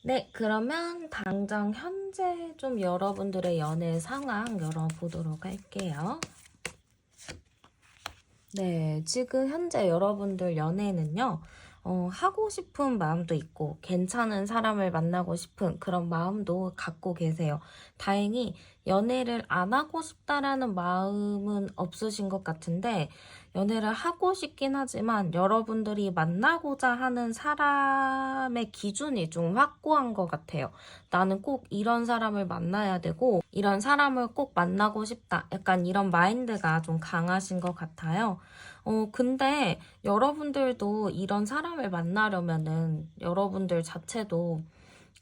네, 그러면 당장 현재 좀 여러분들의 연애 상황 열어보도록 할게요. 네, 지금 현재 여러분들 연애는요, 하고 싶은 마음도 있고, 괜찮은 사람을 만나고 싶은 그런 마음도 갖고 계세요. 다행히 연애를 안 하고 싶다라는 마음은 없으신 것 같은데, 연애를 하고 싶긴 하지만 여러분들이 만나고자 하는 사람의 기준이 좀 확고한 것 같아요. 나는 꼭 이런 사람을 만나야 되고, 이런 사람을 꼭 만나고 싶다. 약간 이런 마인드가 좀 강하신 것 같아요. 근데 여러분들도 이런 사람을 만나려면은 여러분들 자체도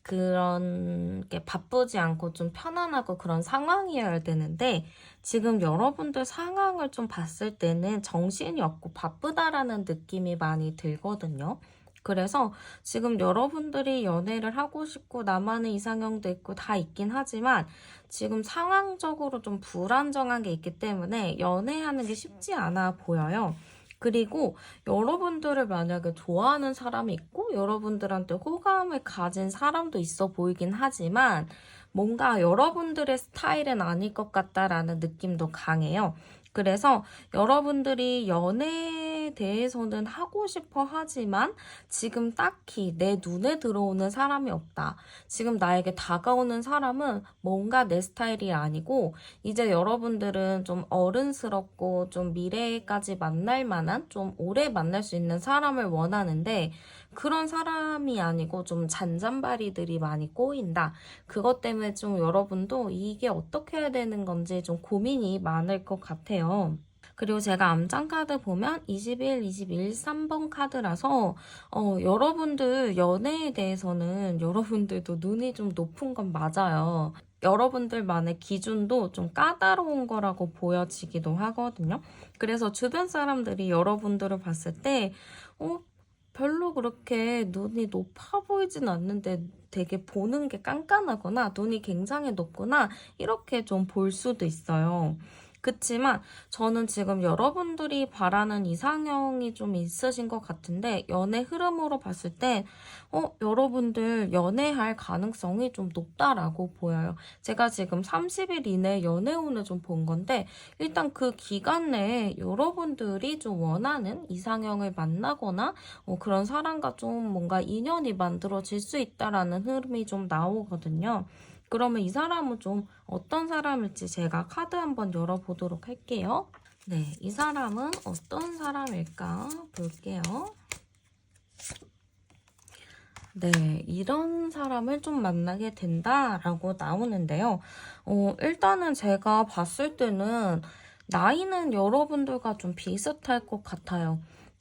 그런 게 바쁘지 않고 좀 편안하고 그런 상황이어야 되는데 지금 여러분들 상황을 좀 봤을 때는 정신이 없고 바쁘다라는 느낌이 많이 들거든요. 그래서 지금 여러분들이 연애를 하고 싶고 나만의 이상형도 있고 다 있긴 하지만 지금 상황적으로 좀 불안정한 게 있기 때문에 연애하는 게 쉽지 않아 보여요. 그리고 여러분들을 만약에 좋아하는 사람이 있고 여러분들한테 호감을 가진 사람도 있어 보이긴 하지만 뭔가 여러분들의 스타일은 아닐 것 같다라는 느낌도 강해요. 그래서 여러분들이 연애에 대해서는 하고 싶어 하지만 지금 딱히 내 눈에 들어오는 사람이 없다. 지금 나에게 다가오는 사람은 뭔가 내 스타일이 아니고 이제 여러분들은 좀 어른스럽고 좀 미래까지 만날 만한 좀 오래 만날 수 있는 사람을 원하는데 그런 사람이 아니고 좀 잔잔바리들이 많이 꼬인다. 그것 때문에 좀 여러분도 이게 어떻게 해야 되는 건지 좀 고민이 많을 것 같아요. 그리고 제가 암장 카드 보면 21, 21, 3번 카드라서 여러분들 연애에 대해서는 여러분들도 눈이 좀 높은 건 맞아요. 여러분들만의 기준도 좀 까다로운 거라고 보여지기도 하거든요. 그래서 주변 사람들이 여러분들을 봤을 때 어, 별로 그렇게 눈이 높아 보이진 않는데 되게 보는 게 깐깐하거나 눈이 굉장히 높구나 이렇게 좀 볼 수도 있어요. 그치만 저는 지금 여러분들이 바라는 이상형이 좀 있으신 것 같은데 연애 흐름으로 봤을 때 여러분들 연애할 가능성이 좀 높다라고 보여요. 제가 지금 30일 이내 연애운을 좀 본 건데 일단 그 기간 내에 여러분들이 좀 원하는 이상형을 만나거나 그런 사람과 좀 뭔가 인연이 만들어질 수 있다라는 흐름이 좀 나오거든요. 그러면 이 사람은 좀 어떤 사람일지 제가 카드 한번 열어보도록 할게요. 네, 이 사람은 어떤 사람일까 볼게요. 네, 이런 사람을 좀 만나게 된다라고 나오는데요. 일단은 제가 봤을 때는 나이는 여러분들과 좀 비슷할 것 같아요.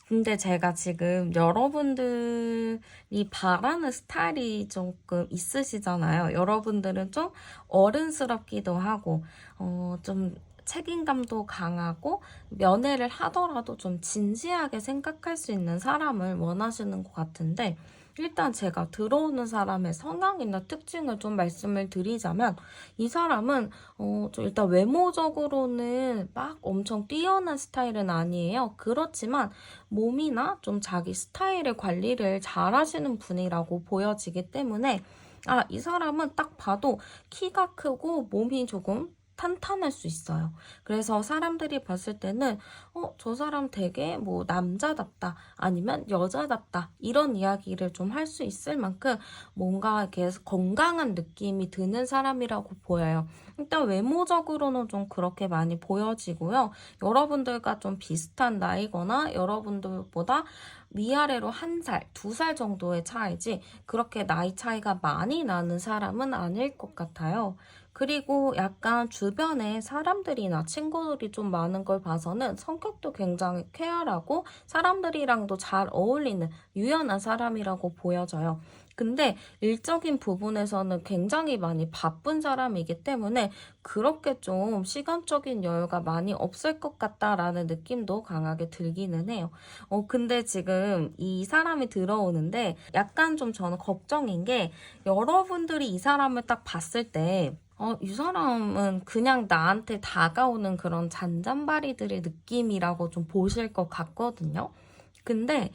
근데 제가 지금 여러분들이 바라는 스타일이 조금 있으시잖아요. 여러분들은 좀 어른스럽기도 하고, 좀 책임감도 강하고, 연애를 하더라도 좀 진지하게 생각할 수 있는 사람을 원하시는 것 같은데, 일단 제가 들어오는 사람의 성향이나 특징을 좀 말씀을 드리자면 이 사람은 좀 일단 외모적으로는 막 엄청 뛰어난 스타일은 아니에요. 그렇지만 몸이나 좀 자기 스타일의 관리를 잘 하시는 분이라고 보여지기 때문에 이 사람은 딱 봐도 키가 크고 몸이 조금 탄탄할 수 있어요. 그래서 사람들이 봤을 때는 저 사람 되게 뭐 남자답다 아니면 여자답다 이런 이야기를 좀 할 수 있을 만큼 뭔가 이렇게 건강한 느낌이 드는 사람이라고 보여요. 일단 외모적으로는 좀 그렇게 많이 보여지고요. 여러분들과 좀 비슷한 나이거나 여러분들보다 위아래로 1살, 2살 정도의 차이지 그렇게 나이 차이가 많이 나는 사람은 아닐 것 같아요. 그리고 약간 주변에 사람들이나 친구들이 좀 많은 걸 봐서는 성격도 굉장히 쾌활하고 사람들이랑도 잘 어울리는 유연한 사람이라고 보여져요. 근데 일적인 부분에서는 굉장히 많이 바쁜 사람이기 때문에 그렇게 좀 시간적인 여유가 많이 없을 것 같다라는 느낌도 강하게 들기는 해요. 근데 지금 이 사람이 들어오는데 약간 좀 저는 걱정인 게 여러분들이 이 사람을 딱 봤을 때 이 사람은 그냥 나한테 다가오는 그런 잔잔바리들의 느낌이라고 좀 보실 것 같거든요. 근데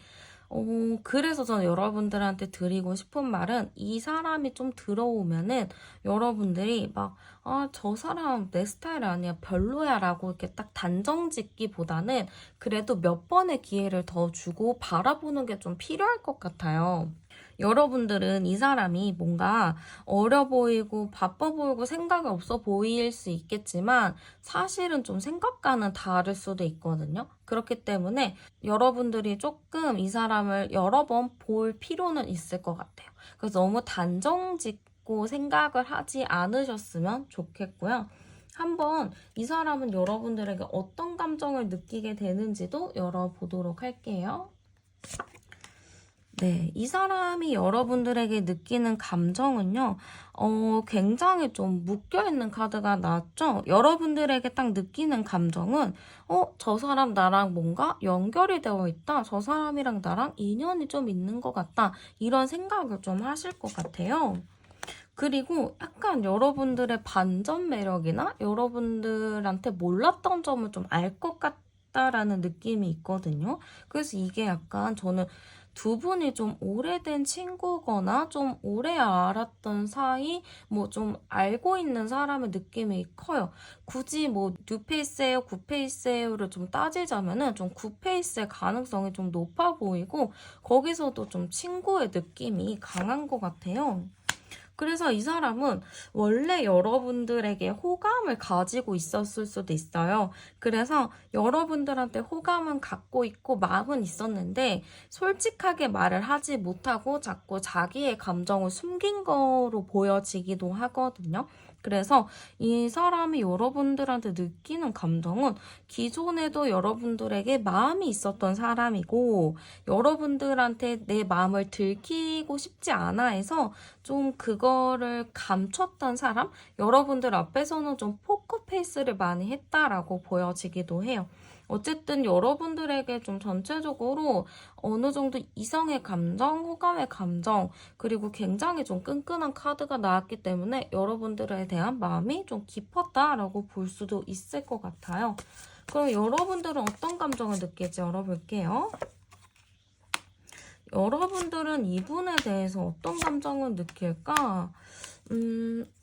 그래서 저는 여러분들한테 드리고 싶은 말은 이 사람이 좀 들어오면은 여러분들이 막, 아, 저 사람 내 스타일 아니야, 별로야 라고 이렇게 딱 단정 짓기보다는 그래도 몇 번의 기회를 더 주고 바라보는 게 좀 필요할 것 같아요. 여러분들은 이 사람이 뭔가 어려 보이고 바빠 보이고 생각이 없어 보일 수 있겠지만 사실은 좀 생각과는 다를 수도 있거든요. 그렇기 때문에 여러분들이 조금 이 사람을 여러 번 볼 필요는 있을 것 같아요. 그래서 너무 단정 짓고 생각을 하지 않으셨으면 좋겠고요. 한번 이 사람은 여러분들에게 어떤 감정을 느끼게 되는지도 열어보도록 할게요. 네, 이 사람이 여러분들에게 느끼는 감정은요, 굉장히 좀 묶여있는 카드가 나왔죠? 여러분들에게 딱 느끼는 감정은, 저 사람 나랑 뭔가 연결이 되어 있다. 저 사람이랑 나랑 인연이 좀 있는 것 같다. 이런 생각을 좀 하실 것 같아요. 그리고 약간 여러분들의 반전 매력이나 여러분들한테 몰랐던 점을 좀 알 것 같다라는 느낌이 있거든요. 그래서 이게 약간 저는 두 분이 좀 오래된 친구거나 좀 오래 알았던 사이, 뭐 좀 알고 있는 사람의 느낌이 커요. 굳이 뭐 뉴페이스예요, 구페이스예요를 좀 따지자면은 좀 구페이스의 가능성이 좀 높아 보이고 거기서도 좀 친구의 느낌이 강한 것 같아요. 그래서 이 사람은 원래 여러분들에게 호감을 가지고 있었을 수도 있어요. 그래서 여러분들한테 호감은 갖고 있고 마음은 있었는데 솔직하게 말을 하지 못하고 자꾸 자기의 감정을 숨긴 거로 보여지기도 하거든요. 그래서 이 사람이 여러분들한테 느끼는 감정은 기존에도 여러분들에게 마음이 있었던 사람이고 여러분들한테 내 마음을 들키고 싶지 않아 해서 좀 그거를 감췄던 사람? 여러분들 앞에서는 좀 포커페이스를 많이 했다라고 보여지기도 해요. 어쨌든 여러분들에게 좀 전체적으로 어느 정도 이성의 감정, 호감의 감정, 그리고 굉장히 좀 끈끈한 카드가 나왔기 때문에 여러분들에 대한 마음이 좀 깊었다라고 볼 수도 있을 것 같아요. 그럼 여러분들은 어떤 감정을 느낄지 열어볼게요. 여러분들은 이분에 대해서 어떤 감정을 느낄까?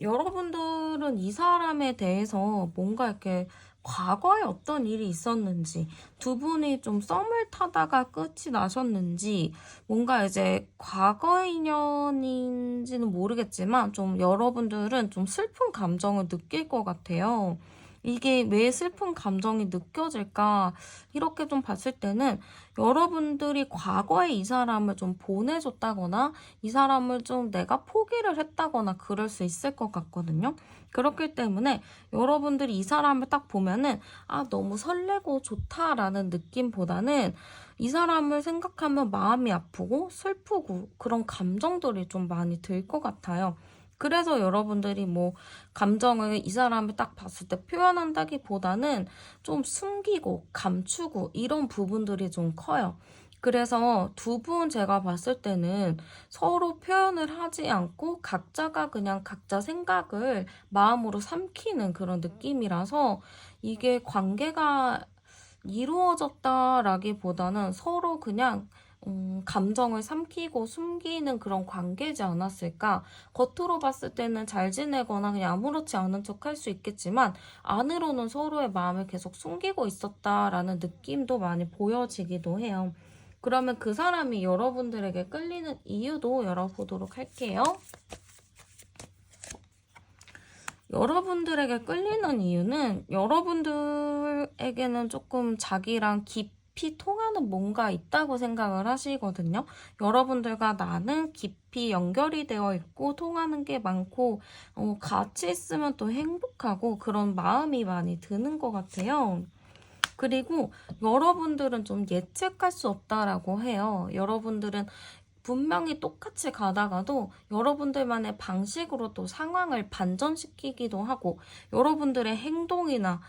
여러분들은 이 사람에 대해서 뭔가 이렇게 과거에 어떤 일이 있었는지, 두 분이 좀 썸을 타다가 끝이 나셨는지, 뭔가 이제 과거의 인연인지는 모르겠지만, 좀 여러분들은 좀 슬픈 감정을 느낄 것 같아요. 이게 왜 슬픈 감정이 느껴질까? 이렇게 좀 봤을 때는 여러분들이 과거에 이 사람을 좀 보내줬다거나 이 사람을 좀 내가 포기를 했다거나 그럴 수 있을 것 같거든요. 그렇기 때문에 여러분들이 이 사람을 딱 보면은 아, 너무 설레고 좋다라는 느낌보다는 이 사람을 생각하면 마음이 아프고 슬프고 그런 감정들이 좀 많이 들 것 같아요. 그래서 여러분들이 뭐 감정을 이 사람을 딱 봤을 때 표현한다기보다는 좀 숨기고 감추고 이런 부분들이 좀 커요. 그래서 두 분 제가 봤을 때는 서로 표현을 하지 않고 각자가 그냥 각자 생각을 마음으로 삼키는 그런 느낌이라서 이게 관계가 이루어졌다라기보다는 서로 그냥 감정을 삼키고 숨기는 그런 관계지 않았을까? 겉으로 봤을 때는 잘 지내거나 그냥 아무렇지 않은 척 할 수 있겠지만, 안으로는 서로의 마음을 계속 숨기고 있었다라는 느낌도 많이 보여지기도 해요. 그러면 그 사람이 여러분들에게 끌리는 이유도 열어보도록 할게요. 여러분들에게 끌리는 이유는 여러분들에게는 조금 자기랑 깊이 통하는 뭔가 있다고 생각을 하시거든요. 여러분들과 나는 깊이 연결이 되어 있고 통하는 게 많고 같이 있으면 또 행복하고 그런 마음이 많이 드는 것 같아요. 그리고 여러분들은 좀 예측할 수 없다라고 해요. 여러분들은 분명히 똑같이 가다가도 여러분들만의 방식으로 또 상황을 반전시키기도 하고 여러분들의 행동이나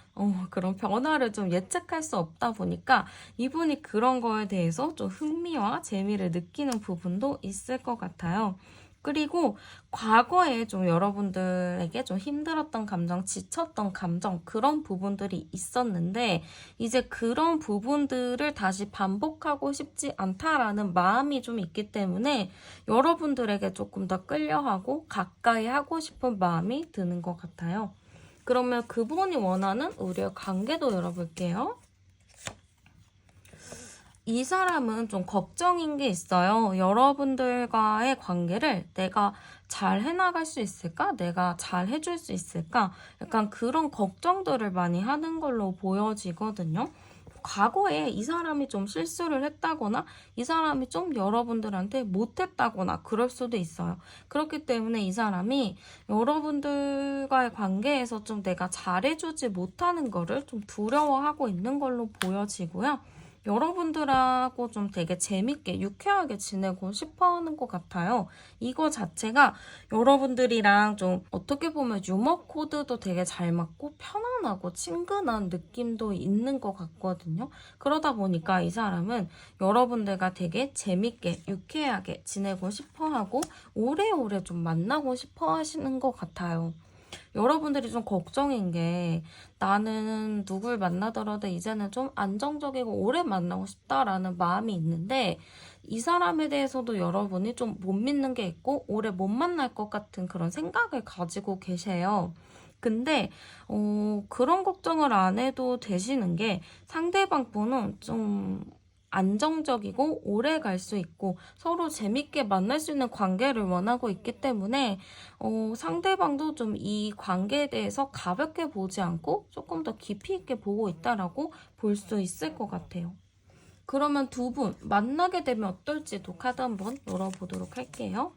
그런 변화를 좀 예측할 수 없다 보니까 이분이 그런 거에 대해서 좀 흥미와 재미를 느끼는 부분도 있을 것 같아요. 그리고 과거에 좀 여러분들에게 좀 힘들었던 감정, 지쳤던 감정, 그런 부분들이 있었는데, 이제 그런 부분들을 다시 반복하고 싶지 않다라는 마음이 좀 있기 때문에 여러분들에게 조금 더 끌려하고 가까이 하고 싶은 마음이 드는 것 같아요. 그러면 그분이 원하는 우리의 관계도 열어볼게요. 이 사람은 좀 걱정인 게 있어요. 여러분들과의 관계를 내가 잘 해나갈 수 있을까? 내가 잘 해줄 수 있을까? 약간 그런 걱정들을 많이 하는 걸로 보여지거든요. 과거에 이 사람이 좀 실수를 했다거나 이 사람이 좀 여러분들한테 못했다거나 그럴 수도 있어요. 그렇기 때문에 이 사람이 여러분들과의 관계에서 좀 내가 잘해주지 못하는 거를 좀 두려워하고 있는 걸로 보여지고요. 여러분들하고 좀 되게 재밌게 유쾌하게 지내고 싶어 하는 것 같아요. 이거 자체가 여러분들이랑 좀 어떻게 보면 유머 코드도 되게 잘 맞고 편안하고 친근한 느낌도 있는 것 같거든요. 그러다 보니까 이 사람은 여러분들과 되게 재밌게 유쾌하게 지내고 싶어 하고 오래오래 좀 만나고 싶어 하시는 것 같아요. 여러분들이 좀 걱정인 게 나는 누굴 만나더라도 이제는 좀 안정적이고 오래 만나고 싶다라는 마음이 있는데 이 사람에 대해서도 여러분이 좀 못 믿는 게 있고 오래 못 만날 것 같은 그런 생각을 가지고 계세요. 근데 그런 걱정을 안 해도 되시는 게 상대방 분은 좀 안정적이고 오래 갈 수 있고 서로 재밌게 만날 수 있는 관계를 원하고 있기 때문에 상대방도 좀 이 관계에 대해서 가볍게 보지 않고 조금 더 깊이 있게 보고 있다라고 볼 수 있을 것 같아요. 그러면 두 분 만나게 되면 어떨지도 카드 한번 열어보도록 할게요.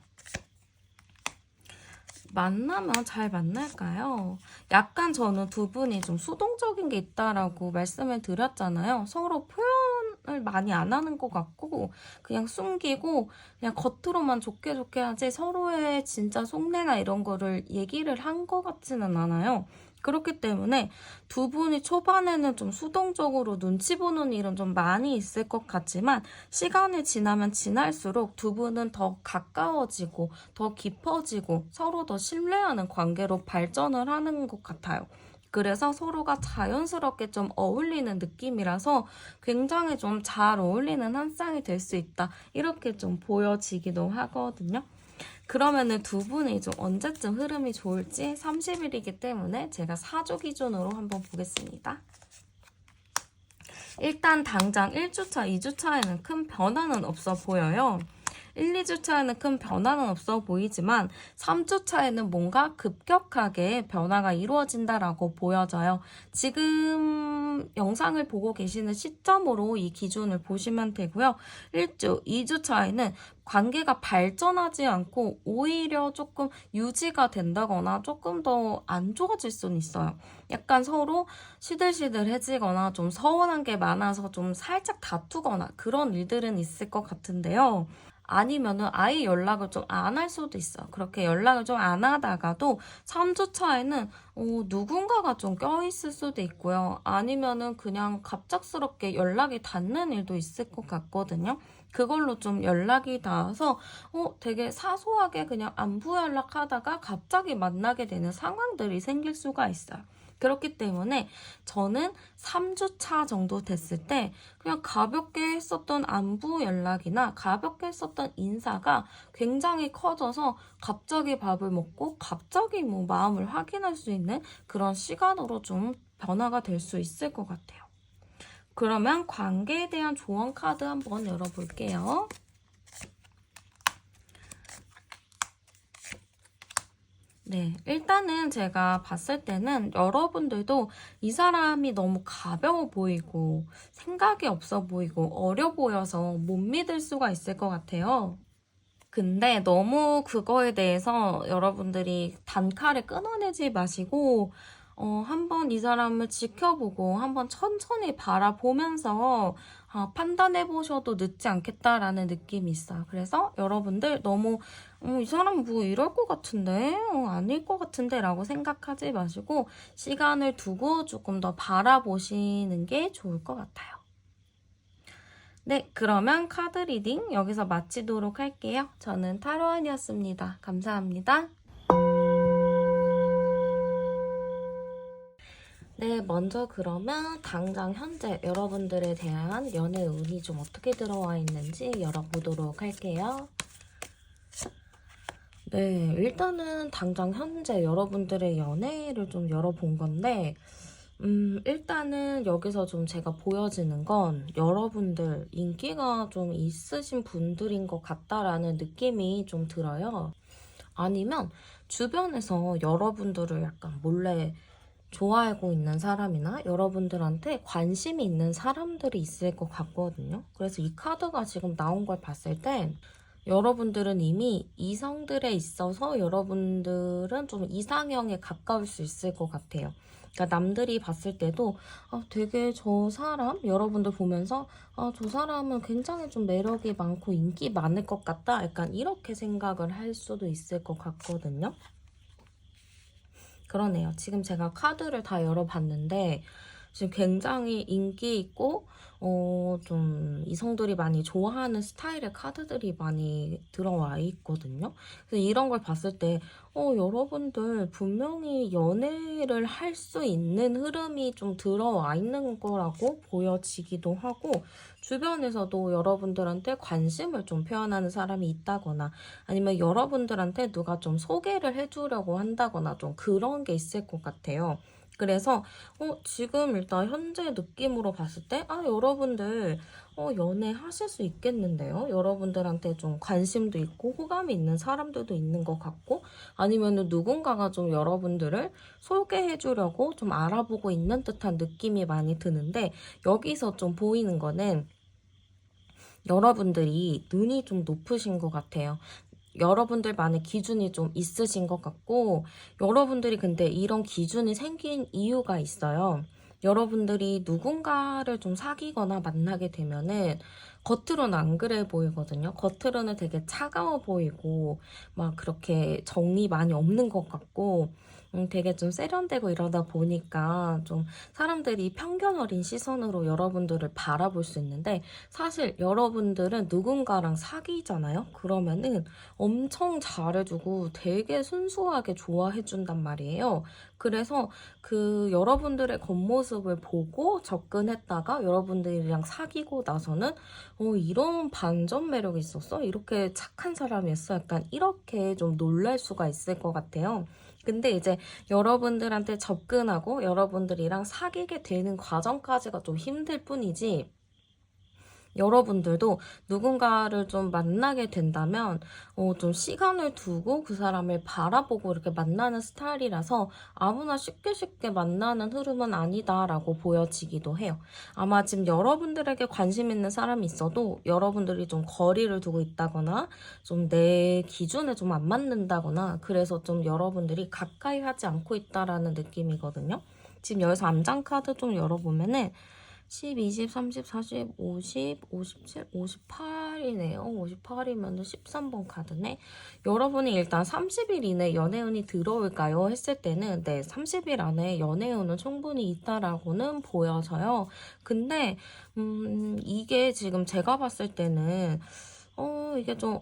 만나면 잘 만날까요? 약간 저는 두 분이 좀 수동적인 게 있다라고 말씀을 드렸잖아요. 서로 표현을 많이 안 하는 것 같고 그냥 숨기고 그냥 겉으로만 좋게 좋게 하지 서로의 진짜 속내나 이런 거를 얘기를 한 것 같지는 않아요. 그렇기 때문에 두 분이 초반에는 좀 수동적으로 눈치 보는 일은 좀 많이 있을 것 같지만 시간이 지나면 지날수록 두 분은 더 가까워지고 더 깊어지고 서로 더 신뢰하는 관계로 발전을 하는 것 같아요. 그래서 서로가 자연스럽게 좀 어울리는 느낌이라서 굉장히 좀 잘 어울리는 한 쌍이 될 수 있다. 이렇게 좀 보여지기도 하거든요. 그러면은 두 분이 좀 언제쯤 흐름이 좋을지 30일이기 때문에 제가 4주 기준으로 한번 보겠습니다. 일단 당장 1주차, 2주차에는 큰 변화는 없어 보여요. 1, 2주차에는 큰 변화는 없어 보이지만 3주차에는 뭔가 급격하게 변화가 이루어진다라고 보여져요. 지금 영상을 보고 계시는 시점으로 이 기준을 보시면 되고요. 1주, 2주차에는 관계가 발전하지 않고 오히려 조금 유지가 된다거나 조금 더 안 좋아질 수는 있어요. 약간 서로 시들시들해지거나 좀 서운한 게 많아서 좀 살짝 다투거나 그런 일들은 있을 것 같은데요. 아니면은 아예 연락을 좀 안 할 수도 있어. 그렇게 연락을 좀 안 하다가도 3주 차에는 누군가가 좀 껴있을 수도 있고요. 아니면은 그냥 갑작스럽게 연락이 닿는 일도 있을 것 같거든요. 그걸로 좀 연락이 닿아서 되게 사소하게 그냥 안부 연락하다가 갑자기 만나게 되는 상황들이 생길 수가 있어요. 그렇기 때문에 저는 3주차 정도 됐을 때 그냥 가볍게 했었던 안부 연락이나 가볍게 했었던 인사가 굉장히 커져서 갑자기 밥을 먹고 갑자기 뭐 마음을 확인할 수 있는 그런 시간으로 좀 변화가 될 수 있을 것 같아요. 그러면 관계에 대한 조언 카드 한번 열어볼게요. 네, 일단은 제가 봤을 때는 여러분들도 이 사람이 너무 가벼워 보이고 생각이 없어 보이고 어려 보여서 못 믿을 수가 있을 것 같아요. 근데 너무 그거에 대해서 여러분들이 단칼에 끊어내지 마시고 한번 이 사람을 지켜보고 한번 천천히 바라보면서 판단해 보셔도 늦지 않겠다라는 느낌이 있어요. 그래서 여러분들 너무 이 사람 뭐 이럴 것 같은데 아닐 것 같은데 라고 생각하지 마시고 시간을 두고 조금 더 바라보시는 게 좋을 것 같아요. 네, 그러면 카드 리딩 여기서 마치도록 할게요. 저는 타로안이었습니다. 감사합니다. 네, 먼저 그러면 당장 현재 여러분들에 대한 연애 운이 좀 어떻게 들어와 있는지 열어보도록 할게요. 네, 일단은 당장 현재 여러분들의 연애를 좀 열어본 건데, 일단은 여기서 좀 제가 보여지는 건 여러분들 인기가 좀 있으신 분들인 것 같다라는 느낌이 좀 들어요. 아니면 주변에서 여러분들을 약간 몰래 좋아하고 있는 사람이나 여러분들한테 관심이 있는 사람들이 있을 것 같거든요. 그래서 이 카드가 지금 나온 걸 봤을 때 여러분들은 이미 이성들에 있어서 여러분들은 좀 이상형에 가까울 수 있을 것 같아요. 그러니까 남들이 봤을 때도 되게 저 사람 여러분들 보면서 저 사람은 굉장히 좀 매력이 많고 인기 많을 것 같다. 약간 이렇게 생각을 할 수도 있을 것 같거든요. 그러네요. 지금 제가 카드를 다 열어봤는데 지금 굉장히 인기 있고 좀 이성들이 많이 좋아하는 스타일의 카드들이 많이 들어와 있거든요. 그래서 이런 걸 봤을 때 여러분들 분명히 연애를 할 수 있는 흐름이 좀 들어와 있는 거라고 보여지기도 하고 주변에서도 여러분들한테 관심을 좀 표현하는 사람이 있다거나 아니면 여러분들한테 누가 좀 소개를 해주려고 한다거나 좀 그런 게 있을 것 같아요. 그래서 지금 일단 현재 느낌으로 봤을 때 여러분들 연애하실 수 있겠는데요. 여러분들한테 좀 관심도 있고 호감이 있는 사람들도 있는 것 같고 아니면 누군가가 좀 여러분들을 소개해 주려고 좀 알아보고 있는 듯한 느낌이 많이 드는데 여기서 좀 보이는 거는 여러분들이 눈이 좀 높으신 것 같아요. 여러분들만의 기준이 좀 있으신 것 같고 여러분들이 근데 이런 기준이 생긴 이유가 있어요. 여러분들이 누군가를 좀 사귀거나 만나게 되면은 겉으로는 안 그래 보이거든요. 겉으로는 되게 차가워 보이고 막 그렇게 정이 많이 없는 것 같고 되게 좀 세련되고 이러다 보니까 좀 사람들이 편견 어린 시선으로 여러분들을 바라볼 수 있는데 사실 여러분들은 누군가랑 사귀잖아요. 그러면은 엄청 잘해주고 되게 순수하게 좋아해준단 말이에요. 그래서 그 여러분들의 겉모습을 보고 접근했다가 여러분들이랑 사귀고 나서는 이런 반전 매력이 있었어? 이렇게 착한 사람이었어? 약간 이렇게 좀 놀랄 수가 있을 것 같아요. 근데 이제 여러분들한테 접근하고 여러분들이랑 사귀게 되는 과정까지가 좀 힘들 뿐이지 여러분들도 누군가를 좀 만나게 된다면 좀 시간을 두고 그 사람을 바라보고 이렇게 만나는 스타일이라서 아무나 쉽게 쉽게 만나는 흐름은 아니다라고 보여지기도 해요. 아마 지금 여러분들에게 관심 있는 사람이 있어도 여러분들이 좀 거리를 두고 있다거나 좀 내 기준에 좀 안 맞는다거나 그래서 좀 여러분들이 가까이 하지 않고 있다라는 느낌이거든요. 지금 여기서 암장 카드 좀 열어보면은 10, 20, 30, 40, 50, 57, 58이네요. 58이면 13번 카드네. 여러분이 일단 30일 이내 연애운이 들어올까요? 했을 때는 네, 30일 안에 연애운은 충분히 있다라고는 보여져요. 근데 이게 지금 제가 봤을 때는 이게 좀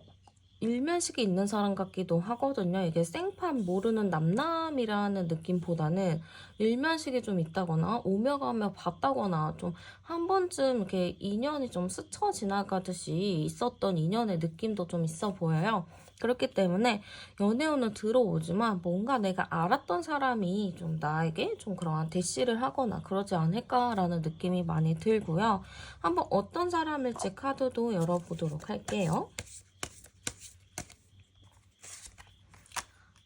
일면식이 있는 사람 같기도 하거든요. 이게 생판 모르는 남남이라는 느낌보다는 일면식이 좀 있다거나 오며 가며 봤다거나 좀 한 번쯤 이렇게 인연이 좀 스쳐 지나가듯이 있었던 인연의 느낌도 좀 있어 보여요. 그렇기 때문에 연애운은 들어오지만 뭔가 내가 알았던 사람이 좀 나에게 좀 그런 대시를 하거나 그러지 않을까라는 느낌이 많이 들고요. 한번 어떤 사람일지 카드도 열어보도록 할게요.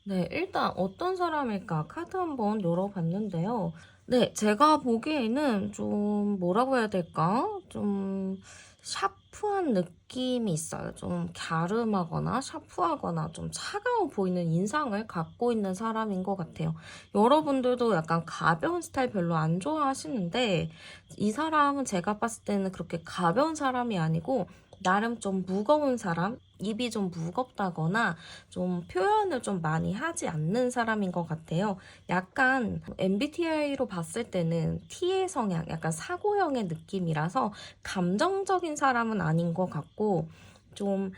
네, 일단 어떤 사람일까 카드 한번 열어봤는데요. 네, 제가 보기에는 좀 뭐라고 해야 될까? 좀 샤프한 느낌이 있어요. 좀 갸름하거나 샤프하거나 좀 차가워 보이는 인상을 갖고 있는 사람인 것 같아요. 여러분들도 약간 가벼운 스타일 별로 안 좋아하시는데 이 사람은 제가 봤을 때는 그렇게 가벼운 사람이 아니고 나름 좀 무거운 사람, 입이 좀 무겁다거나 좀 표현을 좀 많이 하지 않는 사람인 것 같아요. 약간 MBTI로 봤을 때는 T의 성향, 약간 사고형의 느낌이라서 감정적인 사람은 아닌 것 같고 좀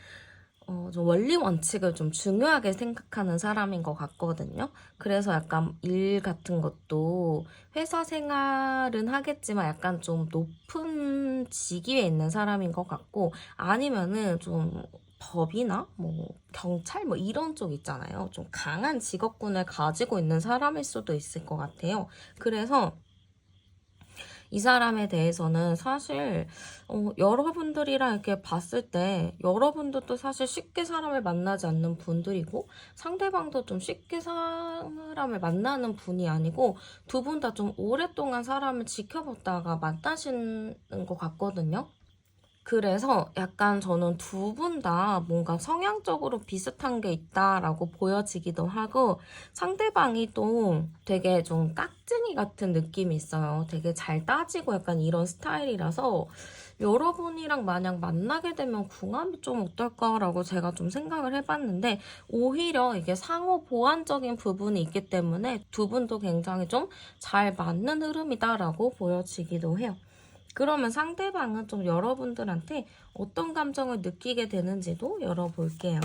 좀 원리 원칙을 좀 중요하게 생각하는 사람인 것 같거든요. 그래서 약간 일 같은 것도 회사 생활은 하겠지만 약간 좀 높은 직위에 있는 사람인 것 같고 아니면은 좀 법이나 뭐 경찰 뭐 이런 쪽 있잖아요. 좀 강한 직업군을 가지고 있는 사람일 수도 있을 것 같아요. 그래서 이 사람에 대해서는 사실 여러분들이랑 이렇게 봤을 때 여러분들도 사실 쉽게 사람을 만나지 않는 분들이고 상대방도 좀 쉽게 사람을 만나는 분이 아니고 두 분 다 좀 오랫동안 사람을 지켜보다가 만나시는 것 같거든요. 그래서 약간 저는 두 분 다 뭔가 성향적으로 비슷한 게 있다라고 보여지기도 하고 상대방이 또 되게 좀 깍쟁이 같은 느낌이 있어요. 되게 잘 따지고 약간 이런 스타일이라서 여러분이랑 만약 만나게 되면 궁합이 좀 어떨까라고 제가 좀 생각을 해봤는데 오히려 이게 상호 보완적인 부분이 있기 때문에 두 분도 굉장히 좀 잘 맞는 흐름이다라고 보여지기도 해요. 그러면 상대방은 좀 여러분들한테 어떤 감정을 느끼게 되는지도 열어볼게요.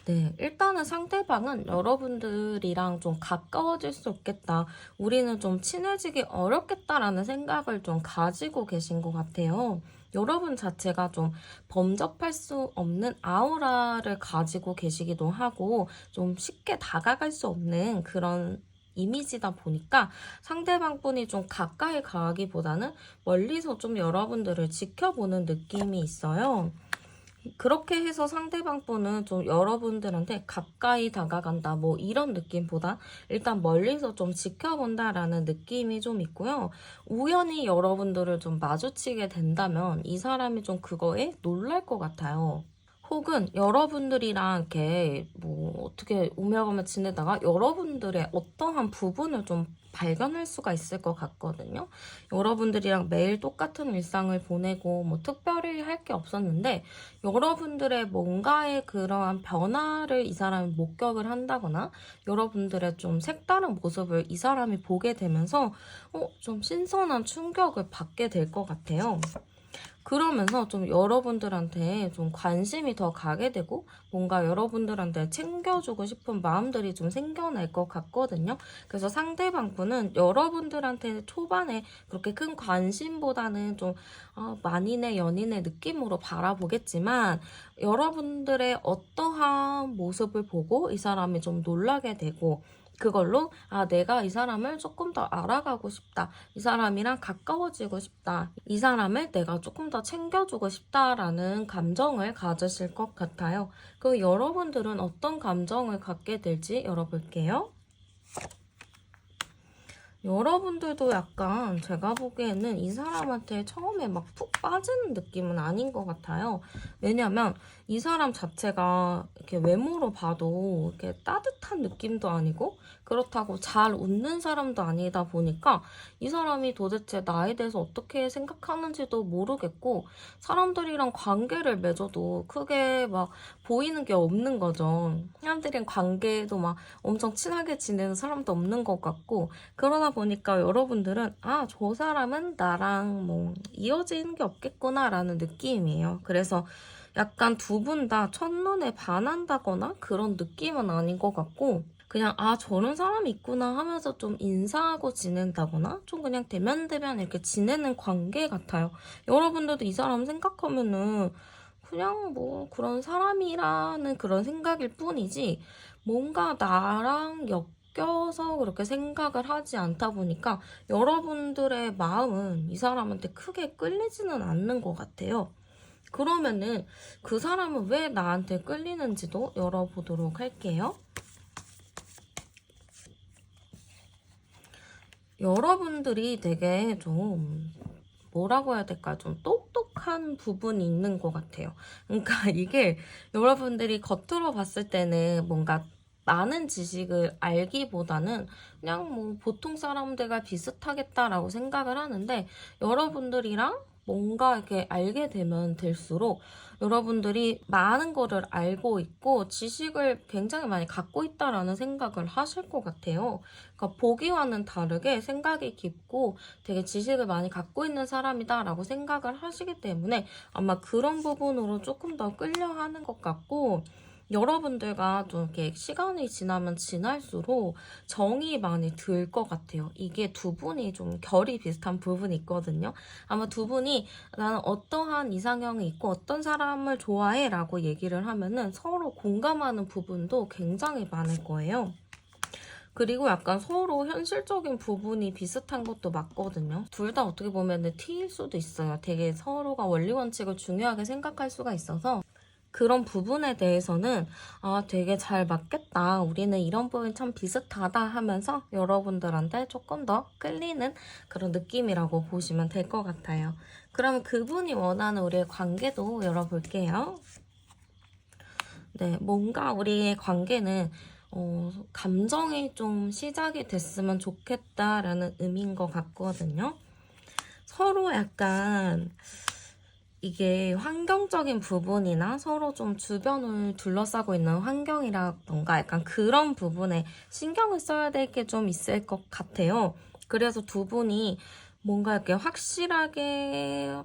네, 일단은 상대방은 여러분들이랑 좀 가까워질 수 없겠다. 우리는 좀 친해지기 어렵겠다라는 생각을 좀 가지고 계신 것 같아요. 여러분 자체가 좀 범접할 수 없는 아우라를 가지고 계시기도 하고 좀 쉽게 다가갈 수 없는 그런 이미지다 보니까 상대방 분이 좀 가까이 가기보다는 멀리서 좀 여러분들을 지켜보는 느낌이 있어요. 그렇게 해서 상대방 분은 좀 여러분들한테 가까이 다가간다 뭐 이런 느낌보다 일단 멀리서 좀 지켜본다라는 느낌이 좀 있고요. 우연히 여러분들을 좀 마주치게 된다면 이 사람이 좀 그거에 놀랄 것 같아요. 혹은 여러분들이랑 이렇게 뭐 어떻게 오며가며 지내다가 여러분들의 어떠한 부분을 좀 발견할 수가 있을 것 같거든요. 여러분들이랑 매일 똑같은 일상을 보내고 뭐 특별히 할 게 없었는데 여러분들의 뭔가의 그러한 변화를 이 사람이 목격을 한다거나 여러분들의 좀 색다른 모습을 이 사람이 보게 되면서 좀 신선한 충격을 받게 될 것 같아요. 그러면서 좀 여러분들한테 좀 관심이 더 가게 되고 뭔가 여러분들한테 챙겨주고 싶은 마음들이 좀 생겨날 것 같거든요. 그래서 상대방 분은 여러분들한테 초반에 그렇게 큰 관심보다는 좀 만인의 연인의 느낌으로 바라보겠지만 여러분들의 어떠한 모습을 보고 이 사람이 좀 놀라게 되고 그걸로 내가 이 사람을 조금 더 알아가고 싶다. 이 사람이랑 가까워지고 싶다. 이 사람을 내가 조금 더 챙겨주고 싶다라는 감정을 가지실 것 같아요. 그 여러분들은 어떤 감정을 갖게 될지 열어볼게요. 여러분들도 약간 제가 보기에는 이 사람한테 처음에 막 푹 빠지는 느낌은 아닌 것 같아요. 왜냐면 이 사람 자체가 이렇게 외모로 봐도 이렇게 따뜻한 느낌도 아니고 그렇다고 잘 웃는 사람도 아니다 보니까 이 사람이 도대체 나에 대해서 어떻게 생각하는지도 모르겠고 사람들이랑 관계를 맺어도 크게 막 보이는 게 없는 거죠. 사람들이랑 관계도 막 엄청 친하게 지내는 사람도 없는 것 같고 그러다 보니까 여러분들은 저 사람은 나랑 뭐 이어지는 게 없겠구나라는 느낌이에요. 그래서 약간 두 분 다 첫눈에 반한다거나 그런 느낌은 아닌 것 같고 그냥 저런 사람이 있구나 하면서 좀 인사하고 지낸다거나 좀 그냥 대면대면 이렇게 지내는 관계 같아요. 여러분들도 이 사람 생각하면은 그냥 뭐 그런 사람이라는 그런 생각일 뿐이지 뭔가 나랑 엮여서 그렇게 생각을 하지 않다 보니까 여러분들의 마음은 이 사람한테 크게 끌리지는 않는 것 같아요. 그러면은 그 사람은 왜 나한테 끌리는지도 열어보도록 할게요. 여러분들이 되게 좀 뭐라고 해야 될까? 좀 똑똑한 부분이 있는 것 같아요. 그러니까 이게 여러분들이 겉으로 봤을 때는 뭔가 많은 지식을 알기보다는 그냥 뭐 보통 사람들과 비슷하겠다라고 생각을 하는데, 여러분들이랑 뭔가 이렇게 알게 되면 될수록 여러분들이 많은 거를 알고 있고 지식을 굉장히 많이 갖고 있다라는 생각을 하실 것 같아요. 그러니까 보기와는 다르게 생각이 깊고 되게 지식을 많이 갖고 있는 사람이다라고 생각을 하시기 때문에 아마 그런 부분으로 조금 더 끌려하는 것 같고, 여러분들과 좀 이렇게 시간이 지나면 지날수록 정이 많이 들 것 같아요. 이게 두 분이 좀 결이 비슷한 부분이 있거든요. 아마 두 분이 나는 어떠한 이상형이 있고 어떤 사람을 좋아해 라고 얘기를 하면은 서로 공감하는 부분도 굉장히 많을 거예요. 그리고 약간 서로 현실적인 부분이 비슷한 것도 맞거든요. 둘 다 어떻게 보면 T일 수도 있어요. 되게 서로가 원리 원칙을 중요하게 생각할 수가 있어서 그런 부분에 대해서는 되게 잘 맞겠다. 우리는 이런 부분이 참 비슷하다 하면서 여러분들한테 조금 더 끌리는 그런 느낌이라고 보시면 될 것 같아요. 그럼 그분이 원하는 우리의 관계도 열어볼게요. 네, 뭔가 우리의 관계는 감정이 좀 시작이 됐으면 좋겠다라는 의미인 것 같거든요. 서로 약간 이게 환경적인 부분이나 서로 좀 주변을 둘러싸고 있는 환경이라던가 약간 그런 부분에 신경을 써야 될 게 좀 있을 것 같아요. 그래서 두 분이 뭔가 이렇게 확실하게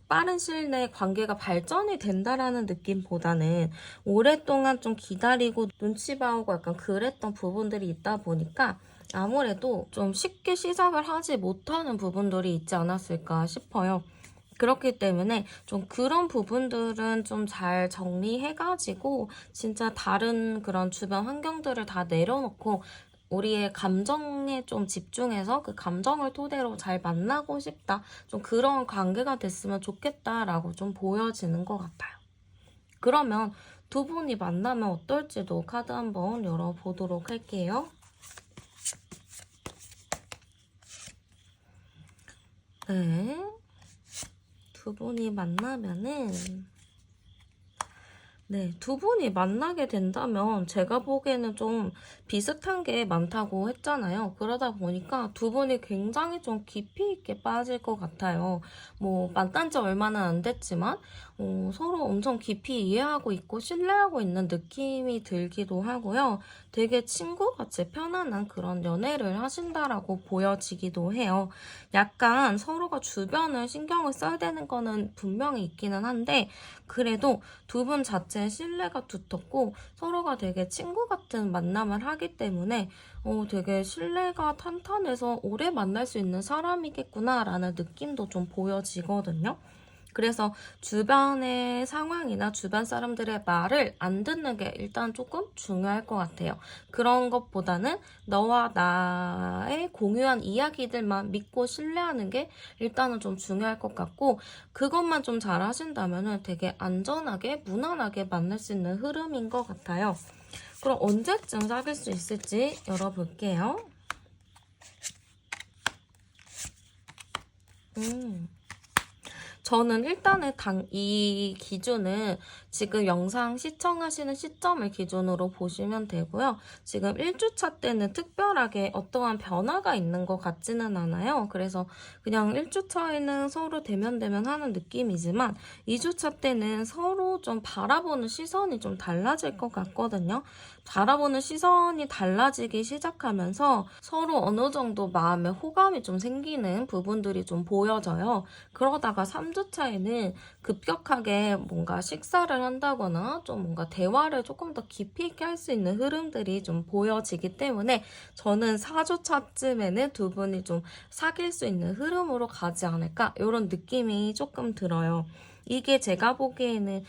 빠른 시일 내에 관계가 발전이 된다라는 느낌보다는 오랫동안 좀 기다리고 눈치 봐오고 약간 그랬던 부분들이 있다 보니까 아무래도 좀 쉽게 시작을 하지 못하는 부분들이 있지 않았을까 싶어요. 그렇기 때문에 좀 그런 부분들은 좀 잘 정리해가지고 진짜 다른 그런 주변 환경들을 다 내려놓고 우리의 감정에 좀 집중해서 그 감정을 토대로 잘 만나고 싶다. 좀 그런 관계가 됐으면 좋겠다라고 좀 보여지는 것 같아요. 그러면 두 분이 만나면 어떨지도 카드 한번 열어보도록 할게요. 네. 두 분이 만나면은 네, 두 분이 만나게 된다면 제가 보기에는 좀 비슷한 게 많다고 했잖아요. 그러다 보니까 두 분이 굉장히 좀 깊이 있게 빠질 것 같아요. 뭐 만난 지 얼마는 안 됐지만 서로 엄청 깊이 이해하고 있고 신뢰하고 있는 느낌이 들기도 하고요. 되게 친구같이 편안한 그런 연애를 하신다라고 보여지기도 해요. 약간 서로가 주변을 신경을 써야 되는 거는 분명히 있기는 한데 그래도 두 분 자체의 신뢰가 두텁고 서로가 되게 친구 같은 만남을 하기 때문에 되게 신뢰가 탄탄해서 오래 만날 수 있는 사람이겠구나라는 느낌도 좀 보여지거든요. 그래서 주변의 상황이나 주변 사람들의 말을 안 듣는 게 일단 조금 중요할 것 같아요. 그런 것보다는 너와 나의 공유한 이야기들만 믿고 신뢰하는 게 일단은 좀 중요할 것 같고, 그것만 좀 잘 하신다면 되게 안전하게, 무난하게 만날 수 있는 흐름인 것 같아요. 그럼 언제쯤 사귈 수 있을지 열어볼게요. 저는 일단은 이 기준은 지금 영상 시청하시는 시점을 기준으로 보시면 되고요. 지금 1주차 때는 특별하게 어떠한 변화가 있는 것 같지는 않아요. 그래서 그냥 1주차에는 서로 대면대면 하는 느낌이지만 2주차 때는 서로 좀 바라보는 시선이 좀 달라질 것 같거든요. 바라보는 시선이 달라지기 시작하면서 서로 어느 정도 마음에 호감이 좀 생기는 부분들이 좀 보여져요. 그러다가 3주차에는 급격하게 뭔가 식사를 한다거나 좀 뭔가 대화를 조금 더 깊이 있게 할 수 있는 흐름들이 좀 보여지기 때문에 저는 4주차쯤에는 두 분이 좀 사귈 수 있는 흐름으로 가지 않을까 이런 느낌이 조금 들어요. 이게 제가 보기에는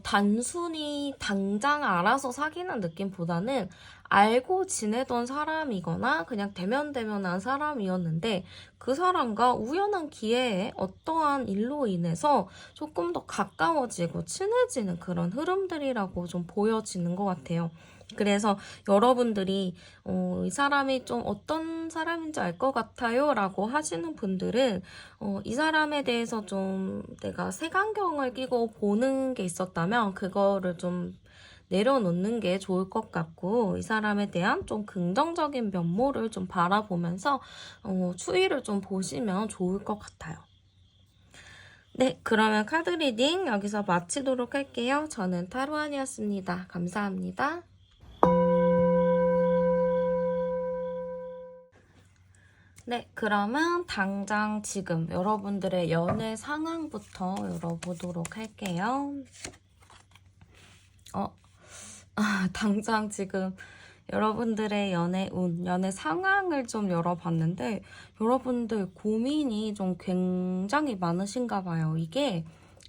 단순히 당장 알아서 사귀는 느낌보다는 알고 지내던 사람이거나 그냥 대면대면한 사람이었는데 그 사람과 우연한 기회에 어떠한 일로 인해서 조금 더 가까워지고 친해지는 그런 흐름들이라고 좀 보여지는 것 같아요. 그래서 여러분들이 이 사람이 좀 어떤 사람인지 알 것 같아요 라고 하시는 분들은 이 사람에 대해서 좀 내가 색안경을 끼고 보는 게 있었다면 그거를 좀 내려놓는 게 좋을 것 같고 이 사람에 대한 좀 긍정적인 면모를 좀 바라보면서 추이를 좀 보시면 좋을 것 같아요. 네, 그러면 카드 리딩 여기서 마치도록 할게요. 저는 타로안이었습니다. 감사합니다. 네, 그러면 당장 지금 여러분들의 연애 상황부터 열어보도록 할게요. 당장 지금 여러분들의 연애 운, 연애 상황을 좀 열어봤는데 여러분들 고민이 좀 굉장히 많으신가 봐요. 이게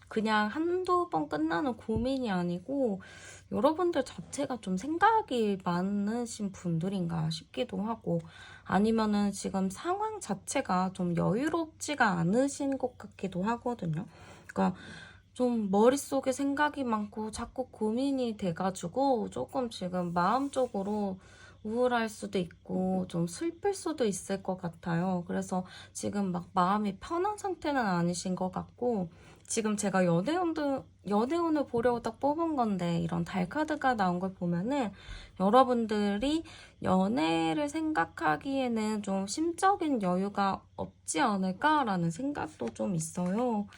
그냥 한두 번 끝나는 고민이 아니고 여러분들 자체가 좀 생각이 많으신 분들인가 싶기도 하고 아니면은 지금 상황 자체가 좀 여유롭지가 않으신 것 같기도 하거든요. 그러니까 좀 머릿속에 생각이 많고 자꾸 고민이 돼가지고 조금 지금 마음적으로 우울할 수도 있고 좀 슬플 수도 있을 것 같아요. 그래서 지금 막 마음이 편한 상태는 아니신 것 같고 지금 제가 연애운을 보려고 딱 뽑은 건데 이런 달 카드가 나온 걸 보면은 여러분들이 연애를 생각하기에는 좀 심적인 여유가 없지 않을까라는 생각도 좀 있어요.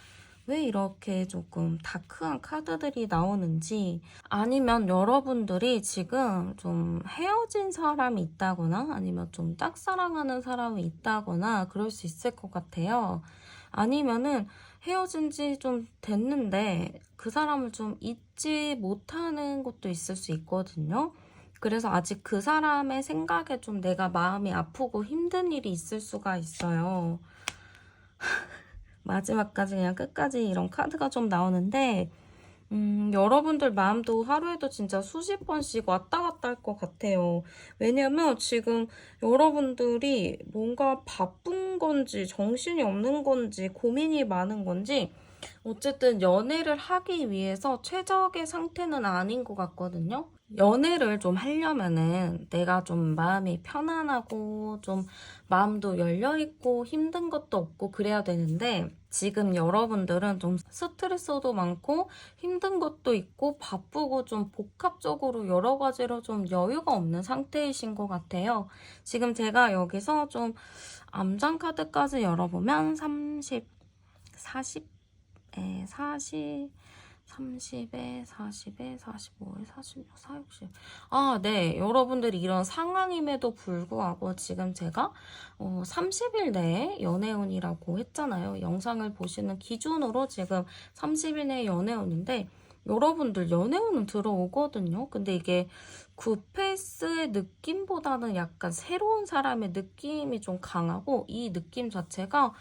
왜 이렇게 조금 다크한 카드들이 나오는지 아니면 여러분들이 지금 좀 헤어진 사람이 있다거나 아니면 좀 짝사랑하는 사람이 있다거나 그럴 수 있을 것 같아요. 아니면은 헤어진 지 좀 됐는데 그 사람을 좀 잊지 못하는 것도 있을 수 있거든요. 그래서 아직 그 사람의 생각에 좀 내가 마음이 아프고 힘든 일이 있을 수가 있어요. 마지막까지 그냥 끝까지 이런 카드가 좀 나오는데 여러분들 마음도 하루에도 진짜 수십 번씩 왔다 갔다 할 것 같아요. 왜냐면 지금 여러분들이 뭔가 바쁜 건지 정신이 없는 건지 고민이 많은 건지 어쨌든 연애를 하기 위해서 최적의 상태는 아닌 것 같거든요. 연애를 좀 하려면은 내가 좀 마음이 편안하고 좀 마음도 열려있고 힘든 것도 없고 그래야 되는데 지금 여러분들은 좀 스트레스도 많고 힘든 것도 있고 바쁘고 좀 복합적으로 여러 가지로 좀 여유가 없는 상태이신 것 같아요. 지금 제가 여기서 좀 암장 카드까지 열어보면 30, 40에 40, 30에 40에 45에 46, 460. 네. 여러분들이 이런 상황임에도 불구하고 지금 제가 30일 내에 연애운이라고 했잖아요. 영상을 보시는 기준으로 지금 30일 내에 연애운인데 여러분들 연애운은 들어오거든요. 근데 이게 굿페이스의 느낌보다는 약간 새로운 사람의 느낌이 좀 강하고 이 느낌 자체가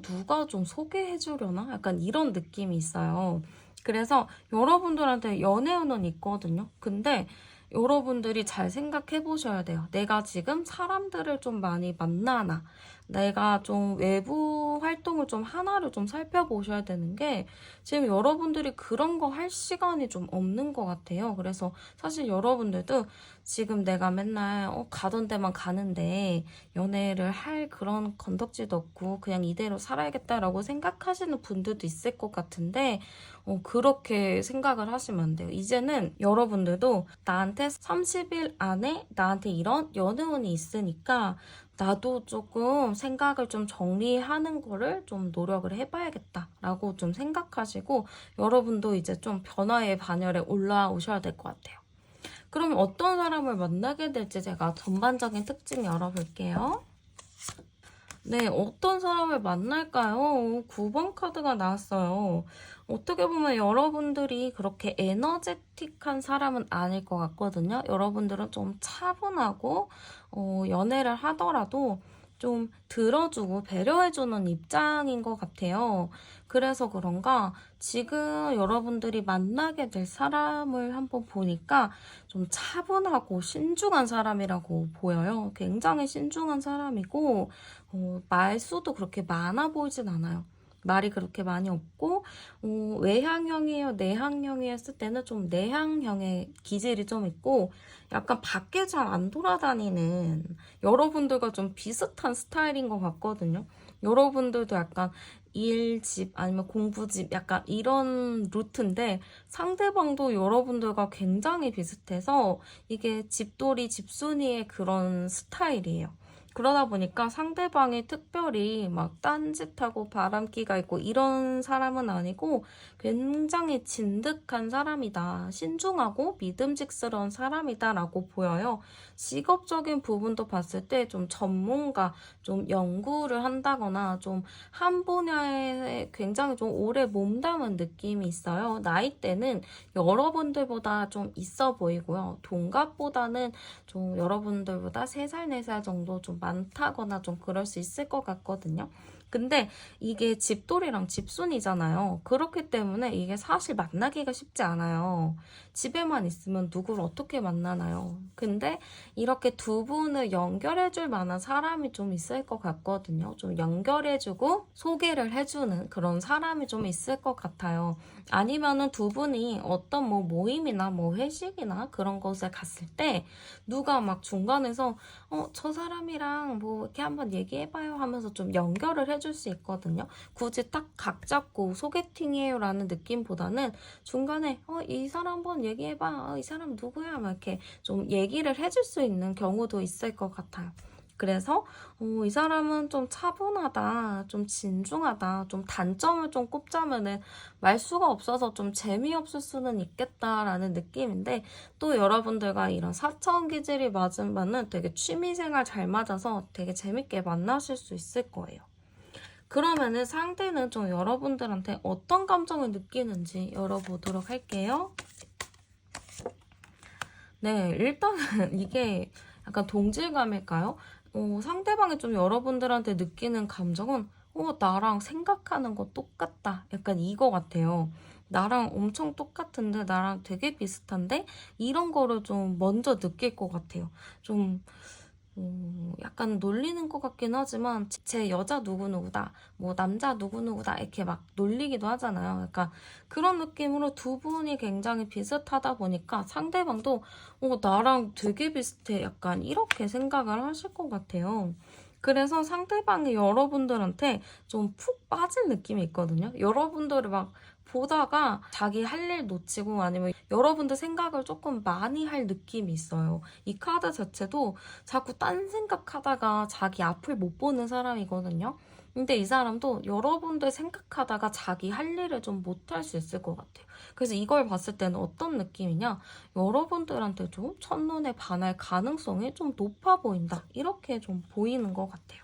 누가 좀 소개해주려나? 약간 이런 느낌이 있어요. 그래서 여러분들한테 연애운은 있거든요. 근데 여러분들이 잘 생각해 보셔야 돼요. 내가 지금 사람들을 좀 많이 만나나? 내가 좀 외부 활동을 좀 하나를 좀 살펴보셔야 되는 게 지금 여러분들이 그런 거 할 시간이 좀 없는 것 같아요. 그래서 사실 여러분들도 지금 내가 맨날 가던 데만 가는데 연애를 할 그런 건덕지도 없고 그냥 이대로 살아야겠다라고 생각하시는 분들도 있을 것 같은데 그렇게 생각을 하시면 안 돼요. 이제는 여러분들도 나한테 30일 안에 나한테 이런 연애운이 있으니까 나도 조금 생각을 좀 정리하는 거를 좀 노력을 해봐야겠다라고 좀 생각하시고 여러분도 이제 좀 변화의 반열에 올라오셔야 될 것 같아요. 그럼 어떤 사람을 만나게 될지 제가 전반적인 특징 열어볼게요. 네, 어떤 사람을 만날까요? 9번 카드가 나왔어요. 어떻게 보면 여러분들이 그렇게 에너제틱한 사람은 아닐 것 같거든요. 여러분들은 좀 차분하고 연애를 하더라도 좀 들어주고 배려해주는 입장인 것 같아요. 그래서 그런가 지금 여러분들이 만나게 될 사람을 한번 보니까 좀 차분하고 신중한 사람이라고 보여요. 굉장히 신중한 사람이고 말수도 그렇게 많아 보이진 않아요. 말이 그렇게 많이 없고 외향형이에요, 내향형이에요 했을 때는 좀 내향형의 기질이 좀 있고 약간 밖에 잘 안 돌아다니는 여러분들과 좀 비슷한 스타일인 것 같거든요. 여러분들도 약간 일, 집 아니면 공부집 약간 이런 루트인데 상대방도 여러분들과 굉장히 비슷해서 이게 집돌이, 집순이의 그런 스타일이에요. 그러다 보니까 상대방이 특별히 막 딴짓하고 바람기가 있고 이런 사람은 아니고 굉장히 진득한 사람이다. 신중하고 믿음직스러운 사람이다라고 보여요. 직업적인 부분도 봤을 때 좀 전문가, 좀 연구를 한다거나 좀 한 분야에 굉장히 좀 오래 몸담은 느낌이 있어요. 나이대는 여러분들보다 좀 있어 보이고요. 동갑보다는 좀 여러분들보다 3살, 4살 정도 좀 많다거나 좀 그럴 수 있을 것 같거든요. 근데 이게 집돌이랑 집순이잖아요. 그렇기 때문에 이게 사실 만나기가 쉽지 않아요. 집에만 있으면 누구를 어떻게 만나나요? 근데 이렇게 두 분을 연결해줄 만한 사람이 좀 있을 것 같거든요. 좀 연결해주고 소개를 해주는 그런 사람이 좀 있을 것 같아요. 아니면은 두 분이 어떤 뭐 모임이나 뭐 회식이나 그런 곳에 갔을 때 누가 막 중간에서 저 사람이랑 뭐 이렇게 한번 얘기해봐요 하면서 좀 연결을 해줄 수 있거든요. 굳이 딱 각 잡고 소개팅이에요 라는 느낌보다는 중간에 이 사람 한번 얘기해봐. 이 사람 누구야? 막 이렇게 좀 얘기를 해줄 수 있는 경우도 있을 것 같아요. 그래서 이 사람은 좀 차분하다, 좀 진중하다, 좀 단점을 좀 꼽자면은 말수가 없어서 좀 재미없을 수는 있겠다라는 느낌인데 또 여러분들과 이런 사차원 기질이 맞으면은 되게 취미생활 잘 맞아서 되게 재밌게 만나실 수 있을 거예요. 그러면은 상대는 좀 여러분들한테 어떤 감정을 느끼는지 열어보도록 할게요. 네, 일단은 이게 약간 동질감일까요? 상대방이 좀 여러분들한테 느끼는 감정은 나랑 생각하는 거 똑같다. 약간 이거 같아요. 나랑 엄청 똑같은데, 나랑 되게 비슷한데, 이런 거를 좀 먼저 느낄 것 같아요. 좀, 약간 놀리는 것 같긴 하지만 제 여자 누구누구다 뭐 남자 누구누구다 이렇게 막 놀리기도 하잖아요. 약간 그런 느낌으로 두 분이 굉장히 비슷하다 보니까 상대방도 나랑 되게 비슷해 약간 이렇게 생각을 하실 것 같아요. 그래서 상대방이 여러분들한테 좀 푹 빠진 느낌이 있거든요. 여러분들을 막 보다가 자기 할 일 놓치고 아니면 여러분들 생각을 조금 많이 할 느낌이 있어요. 이 카드 자체도 자꾸 딴 생각하다가 자기 앞을 못 보는 사람이거든요. 근데 이 사람도 여러분들 생각하다가 자기 할 일을 좀 못할 수 있을 것 같아요. 그래서 이걸 봤을 때는 어떤 느낌이냐? 여러분들한테 좀 첫눈에 반할 가능성이 좀 높아 보인다. 이렇게 좀 보이는 것 같아요.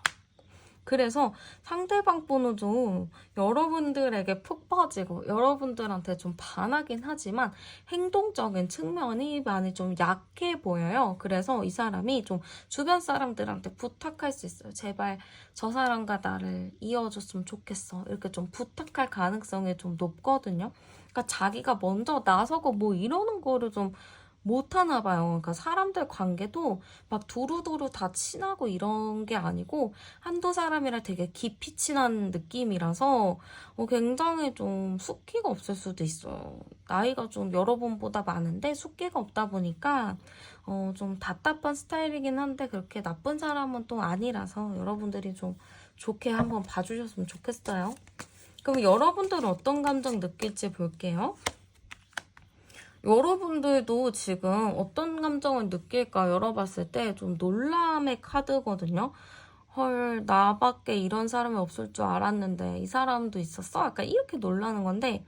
그래서 상대방 분은 좀 여러분들에게 푹 빠지고 여러분들한테 좀 반하긴 하지만 행동적인 측면이 많이 좀 약해 보여요. 그래서 이 사람이 좀 주변 사람들한테 부탁할 수 있어요. 제발 저 사람과 나를 이어줬으면 좋겠어. 이렇게 좀 부탁할 가능성이 좀 높거든요. 그러니까 자기가 먼저 나서고 뭐 이러는 거를 좀 못하나 봐요. 그러니까 사람들 관계도 막 두루두루 다 친하고 이런 게 아니고 한두 사람이랑 되게 깊이 친한 느낌이라서 굉장히 좀 숙기가 없을 수도 있어요. 나이가 좀 여러분보다 많은데 숙기가 없다 보니까 좀 답답한 스타일이긴 한데 그렇게 나쁜 사람은 또 아니라서 여러분들이 좀 좋게 한번 봐주셨으면 좋겠어요. 그럼 여러분들은 어떤 감정 느낄지 볼게요. 여러분들도 지금 어떤 감정을 느낄까 열어봤을 때 좀 놀람의 카드거든요. 헐, 나밖에 이런 사람이 없을 줄 알았는데 이 사람도 있었어? 약간 이렇게 놀라는 건데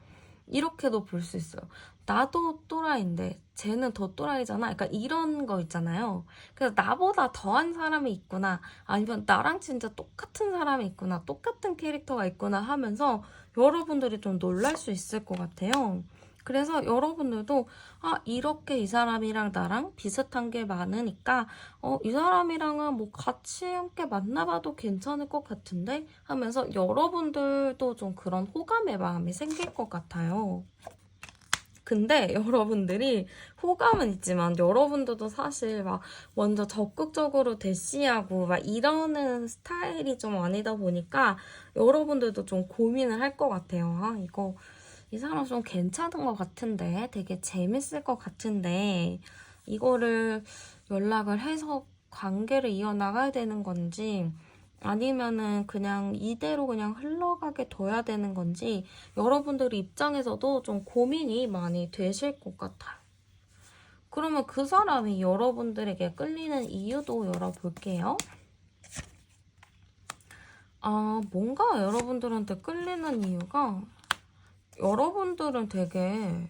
이렇게도 볼 수 있어요. 나도 또라이인데 쟤는 더 또라이잖아. 약간 이런 거 있잖아요. 그래서 나보다 더한 사람이 있구나. 아니면 나랑 진짜 똑같은 사람이 있구나. 똑같은 캐릭터가 있구나 하면서 여러분들이 좀 놀랄 수 있을 것 같아요. 그래서 여러분들도 이렇게 이 사람이랑 나랑 비슷한 게 많으니까 이 사람이랑은 뭐 같이 함께 만나봐도 괜찮을 것 같은데 하면서 여러분들도 좀 그런 호감의 마음이 생길 것 같아요. 근데 여러분들이 호감은 있지만 여러분들도 사실 막 먼저 적극적으로 대시하고 막 이러는 스타일이 좀 아니다 보니까 여러분들도 좀 고민을 할 것 같아요. 이거 이 사람 좀 괜찮은 것 같은데 되게 재밌을 것 같은데 이거를 연락을 해서 관계를 이어나가야 되는 건지 아니면은 그냥 이대로 그냥 흘러가게 둬야 되는 건지 여러분들 입장에서도 좀 고민이 많이 되실 것 같아요. 그러면 그 사람이 여러분들에게 끌리는 이유도 열어볼게요. 뭔가 여러분들한테 끌리는 이유가 여러분들은 되게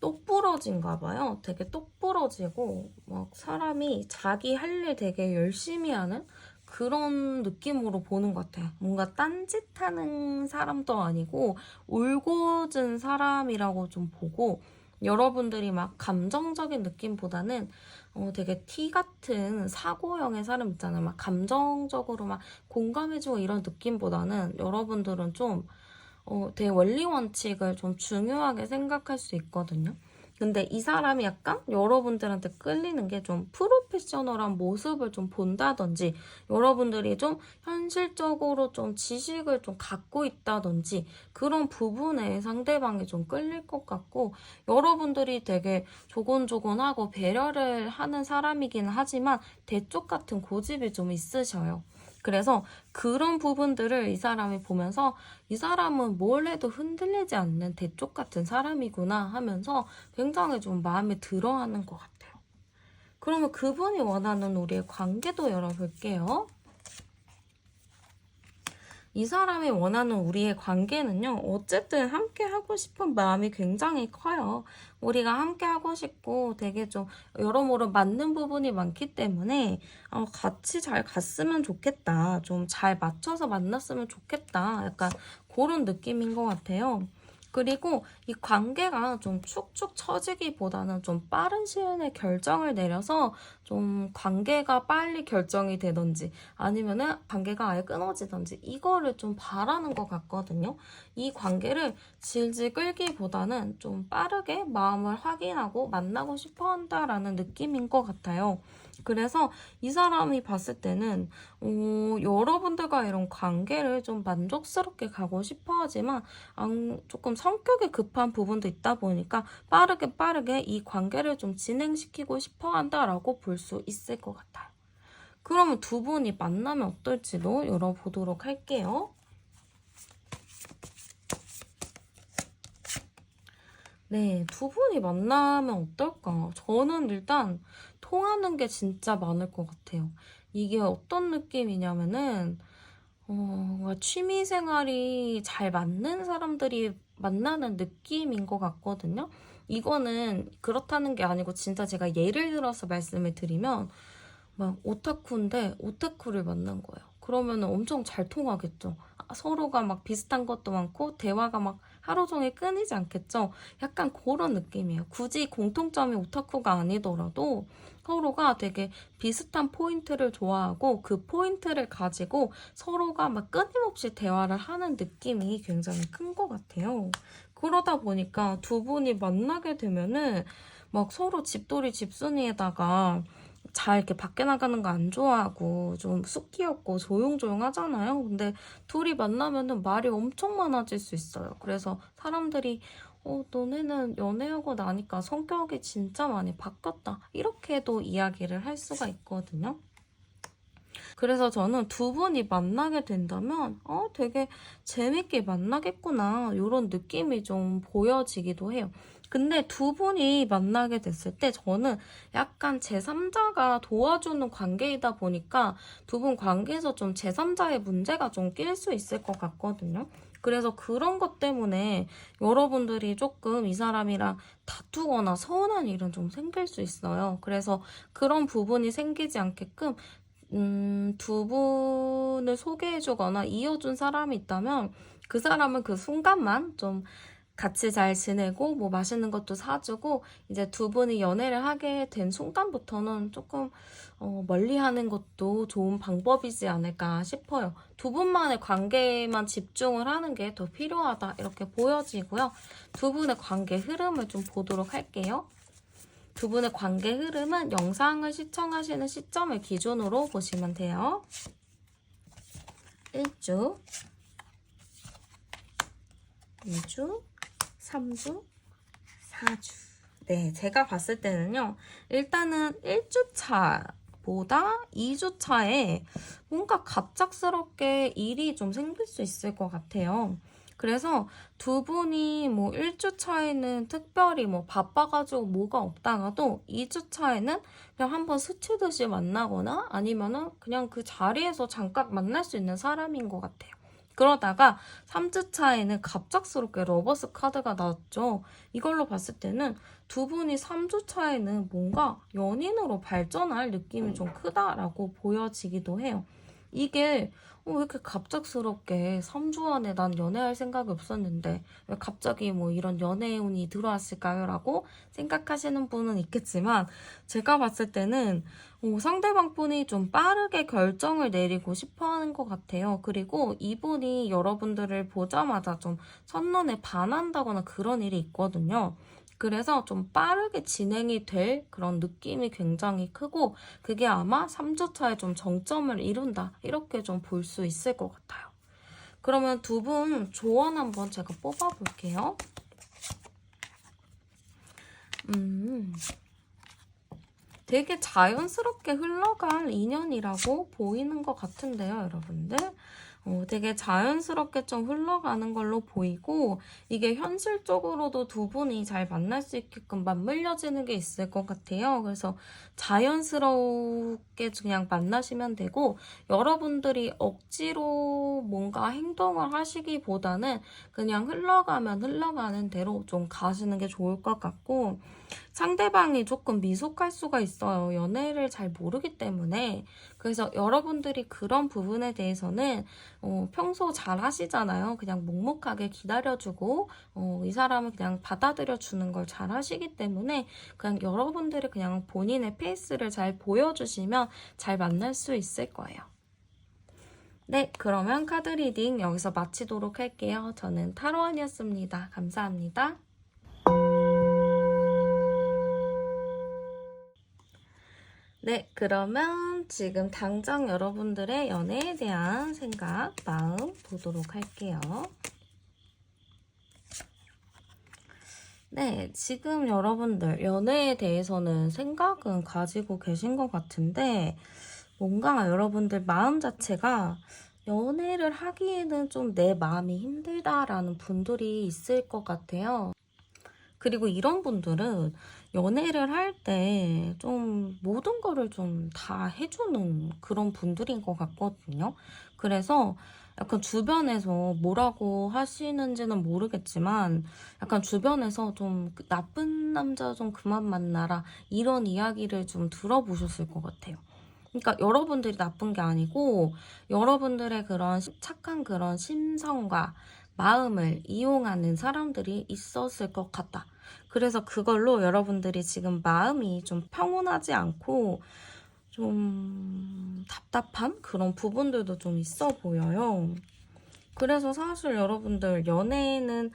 똑부러진가 봐요. 되게 똑부러지고 막 사람이 자기 할 일 되게 열심히 하는 그런 느낌으로 보는 것 같아요. 뭔가 딴짓하는 사람도 아니고 올곧은 사람이라고 좀 보고 여러분들이 막 감정적인 느낌보다는 되게 T 같은 사고형의 사람 있잖아요. 막 감정적으로 막 공감해주고 이런 느낌보다는 여러분들은 좀 되게 원리 원칙을 좀 중요하게 생각할 수 있거든요. 근데 이 사람이 약간 여러분들한테 끌리는 게 좀 프로페셔널한 모습을 좀 본다든지 여러분들이 좀 현실적으로 좀 지식을 좀 갖고 있다든지 그런 부분에 상대방이 좀 끌릴 것 같고 여러분들이 되게 조곤조곤하고 배려를 하는 사람이긴 하지만 대쪽 같은 고집이 좀 있으셔요. 그래서 그런 부분들을 이 사람이 보면서 이 사람은 뭘 해도 흔들리지 않는 대쪽 같은 사람이구나 하면서 굉장히 좀 마음에 들어 하는 것 같아요. 그러면 그분이 원하는 우리의 관계도 열어볼게요. 이 사람이 원하는 우리의 관계는요, 어쨌든 함께 하고 싶은 마음이 굉장히 커요. 우리가 함께 하고 싶고 되게 좀 여러모로 맞는 부분이 많기 때문에 같이 잘 갔으면 좋겠다. 좀 잘 맞춰서 만났으면 좋겠다. 약간 그런 느낌인 것 같아요. 그리고 이 관계가 좀 축축 처지기보다는 좀 빠른 시일 내에 결정을 내려서 좀 관계가 빨리 결정이 되던지 아니면은 관계가 아예 끊어지던지 이거를 좀 바라는 것 같거든요. 이 관계를 질질 끌기보다는 좀 빠르게 마음을 확인하고 만나고 싶어 한다라는 느낌인 것 같아요. 그래서 이 사람이 봤을 때는 여러분들과 이런 관계를 좀 만족스럽게 가고 싶어 하지만 조금 성격이 급한 부분도 있다 보니까 빠르게 이 관계를 좀 진행시키고 싶어 한다라고 볼 수 있을 것 같아요. 그러면 두 분이 만나면 어떨지도 열어보도록 할게요. 네, 두 분이 만나면 어떨까? 저는 일단 통하는 게 진짜 많을 것 같아요. 이게 어떤 느낌이냐면은, 뭔가 취미 생활이 잘 맞는 사람들이 만나는 느낌인 것 같거든요. 이거는 그렇다는 게 아니고 진짜 제가 예를 들어서 말씀을 드리면 막 오타쿠인데 오타쿠를 만난 거예요. 그러면 엄청 잘 통하겠죠. 서로가 막 비슷한 것도 많고 대화가 막 하루 종일 끊이지 않겠죠. 약간 그런 느낌이에요. 굳이 공통점이 오타쿠가 아니더라도 서로가 되게 비슷한 포인트를 좋아하고 그 포인트를 가지고 서로가 막 끊임없이 대화를 하는 느낌이 굉장히 큰 것 같아요. 그러다 보니까 두 분이 만나게 되면은 막 서로 집돌이 집순이에다가 잘 이렇게 밖에 나가는 거 안 좋아하고 좀 쑥 귀엽고 조용조용 하잖아요. 근데 둘이 만나면은 말이 엄청 많아질 수 있어요. 그래서 사람들이 너네는 연애하고 나니까 성격이 진짜 많이 바뀌었다. 이렇게도 이야기를 할 수가 있거든요. 그래서 저는 두 분이 만나게 된다면 되게 재밌게 만나겠구나 이런 느낌이 좀 보여지기도 해요. 근데 두 분이 만나게 됐을 때 저는 약간 제3자가 도와주는 관계이다 보니까 두 분 관계에서 좀 제3자의 문제가 좀 낄 수 있을 것 같거든요. 그래서 그런 것 때문에 여러분들이 조금 이 사람이랑 다투거나 서운한 일은 좀 생길 수 있어요. 그래서 그런 부분이 생기지 않게끔 두 분을 소개해주거나 이어준 사람이 있다면 그 사람은 그 순간만 좀 같이 잘 지내고 뭐 맛있는 것도 사주고 이제 두 분이 연애를 하게 된 순간부터는 조금 멀리 하는 것도 좋은 방법이지 않을까 싶어요. 두 분만의 관계에만 집중을 하는 게 더 필요하다 이렇게 보여지고요. 두 분의 관계 흐름을 좀 보도록 할게요. 두 분의 관계 흐름은 영상을 시청하시는 시점을 기준으로 보시면 돼요. 1주, 2주, 3주, 4주. 네, 제가 봤을 때는요. 일단은 1주차 것보다 2주 차에 뭔가 갑작스럽게 일이 좀 생길 수 있을 것 같아요. 그래서 두 분이 뭐 1주 차에는 특별히 뭐 바빠가지고 뭐가 없다가도 2주 차에는 그냥 한번 스치듯이 만나거나 아니면은 그냥 그 자리에서 잠깐 만날 수 있는 사람인 것 같아요. 그러다가 3주 차에는 갑작스럽게 러버스 카드가 나왔죠. 이걸로 봤을 때는 두 분이 3주 차에는 뭔가 연인으로 발전할 느낌이 좀 크다라고 보여지기도 해요. 이게 왜 이렇게 갑작스럽게 3주 안에 난 연애할 생각이 없었는데 왜 갑자기 뭐 이런 연애운이 들어왔을까요? 라고 생각하시는 분은 있겠지만 제가 봤을 때는 상대방 분이 좀 빠르게 결정을 내리고 싶어 하는 것 같아요. 그리고 이분이 여러분들을 보자마자 좀 첫눈에 반한다거나 그런 일이 있거든요. 그래서 좀 빠르게 진행이 될 그런 느낌이 굉장히 크고 그게 아마 3주 차에 좀 정점을 이룬다 이렇게 좀 볼 수 있을 것 같아요. 그러면 두 분 조언 한번 제가 뽑아볼게요. 되게 자연스럽게 흘러갈 인연이라고 보이는 것 같은데요, 여러분들. 되게 자연스럽게 좀 흘러가는 걸로 보이고 이게 현실적으로도 두 분이 잘 만날 수 있게끔 맞물려지는 게 있을 것 같아요. 그래서 자연스럽게 그냥 만나시면 되고 여러분들이 억지로 뭔가 행동을 하시기보다는 그냥 흘러가면 흘러가는 대로 좀 가시는 게 좋을 것 같고 상대방이 조금 미숙할 수가 있어요. 연애를 잘 모르기 때문에. 그래서 여러분들이 그런 부분에 대해서는 평소 잘 하시잖아요. 그냥 묵묵하게 기다려주고 이 사람을 그냥 받아들여주는 걸 잘 하시기 때문에 그냥 여러분들이 그냥 본인의 페이스를 잘 보여주시면 잘 만날 수 있을 거예요. 네, 그러면 카드 리딩 여기서 마치도록 할게요. 저는 타로원이었습니다. 감사합니다. 네, 그러면 지금 당장 여러분들의 연애에 대한 생각, 마음 보도록 할게요. 네, 지금 여러분들 연애에 대해서는 생각은 가지고 계신 것 같은데 뭔가 여러분들 마음 자체가 연애를 하기에는 좀 내 마음이 힘들다라는 분들이 있을 것 같아요. 그리고 이런 분들은 연애를 할 때 좀 모든 거를 좀 다 해주는 그런 분들인 것 같거든요. 그래서 약간 주변에서 뭐라고 하시는지는 모르겠지만 약간 주변에서 좀 나쁜 남자 좀 그만 만나라 이런 이야기를 좀 들어보셨을 것 같아요. 그러니까 여러분들이 나쁜 게 아니고 여러분들의 그런 착한 그런 심성과 마음을 이용하는 사람들이 있었을 것 같다. 그래서 그걸로 여러분들이 지금 마음이 좀 평온하지 않고 좀 답답한 그런 부분들도 좀 있어 보여요. 그래서 사실 여러분들 연애는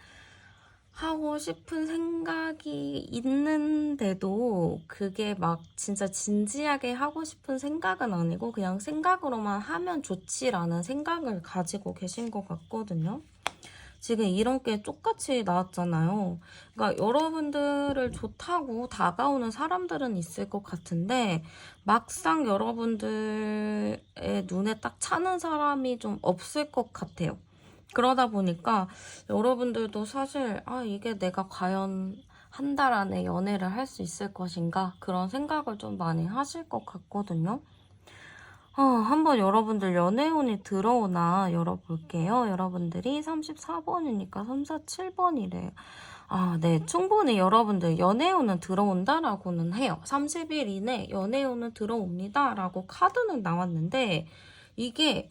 하고 싶은 생각이 있는데도 그게 막 진짜 진지하게 하고 싶은 생각은 아니고 그냥 생각으로만 하면 좋지라는 생각을 가지고 계신 것 같거든요. 지금 이런 게 똑같이 나왔잖아요. 그러니까 여러분들을 좋다고 다가오는 사람들은 있을 것 같은데 막상 여러분들의 눈에 딱 차는 사람이 좀 없을 것 같아요. 그러다 보니까 여러분들도 사실 이게 내가 과연 한 달 안에 연애를 할 수 있을 것인가 그런 생각을 좀 많이 하실 것 같거든요. 한번 여러분들 연애운이 들어오나 열어볼게요. 여러분들이 34번이니까 3, 4, 7번이래요. 네. 충분히 여러분들 연애운은 들어온다라고는 해요. 30일 이내 연애운은 들어옵니다. 라고 카드는 나왔는데 이게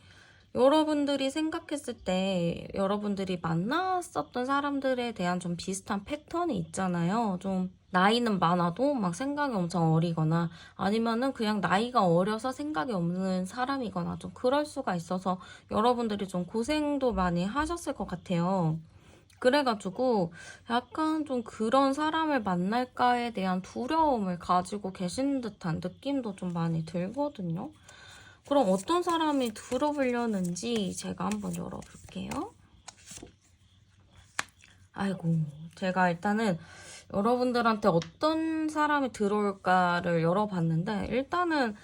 여러분들이 생각했을 때 여러분들이 만났었던 사람들에 대한 좀 비슷한 패턴이 있잖아요. 좀 나이는 많아도 막 생각이 엄청 어리거나 아니면은 그냥 나이가 어려서 생각이 없는 사람이거나 좀 그럴 수가 있어서 여러분들이 좀 고생도 많이 하셨을 것 같아요. 그래가지고 약간 좀 그런 사람을 만날까에 대한 두려움을 가지고 계신 듯한 느낌도 좀 많이 들거든요. 그럼 어떤 사람이 들어오려는지 제가 한번 열어볼게요. 아이고, 제가 일단은 여러분들한테 어떤 사람이 들어올까를 열어봤는데 일단은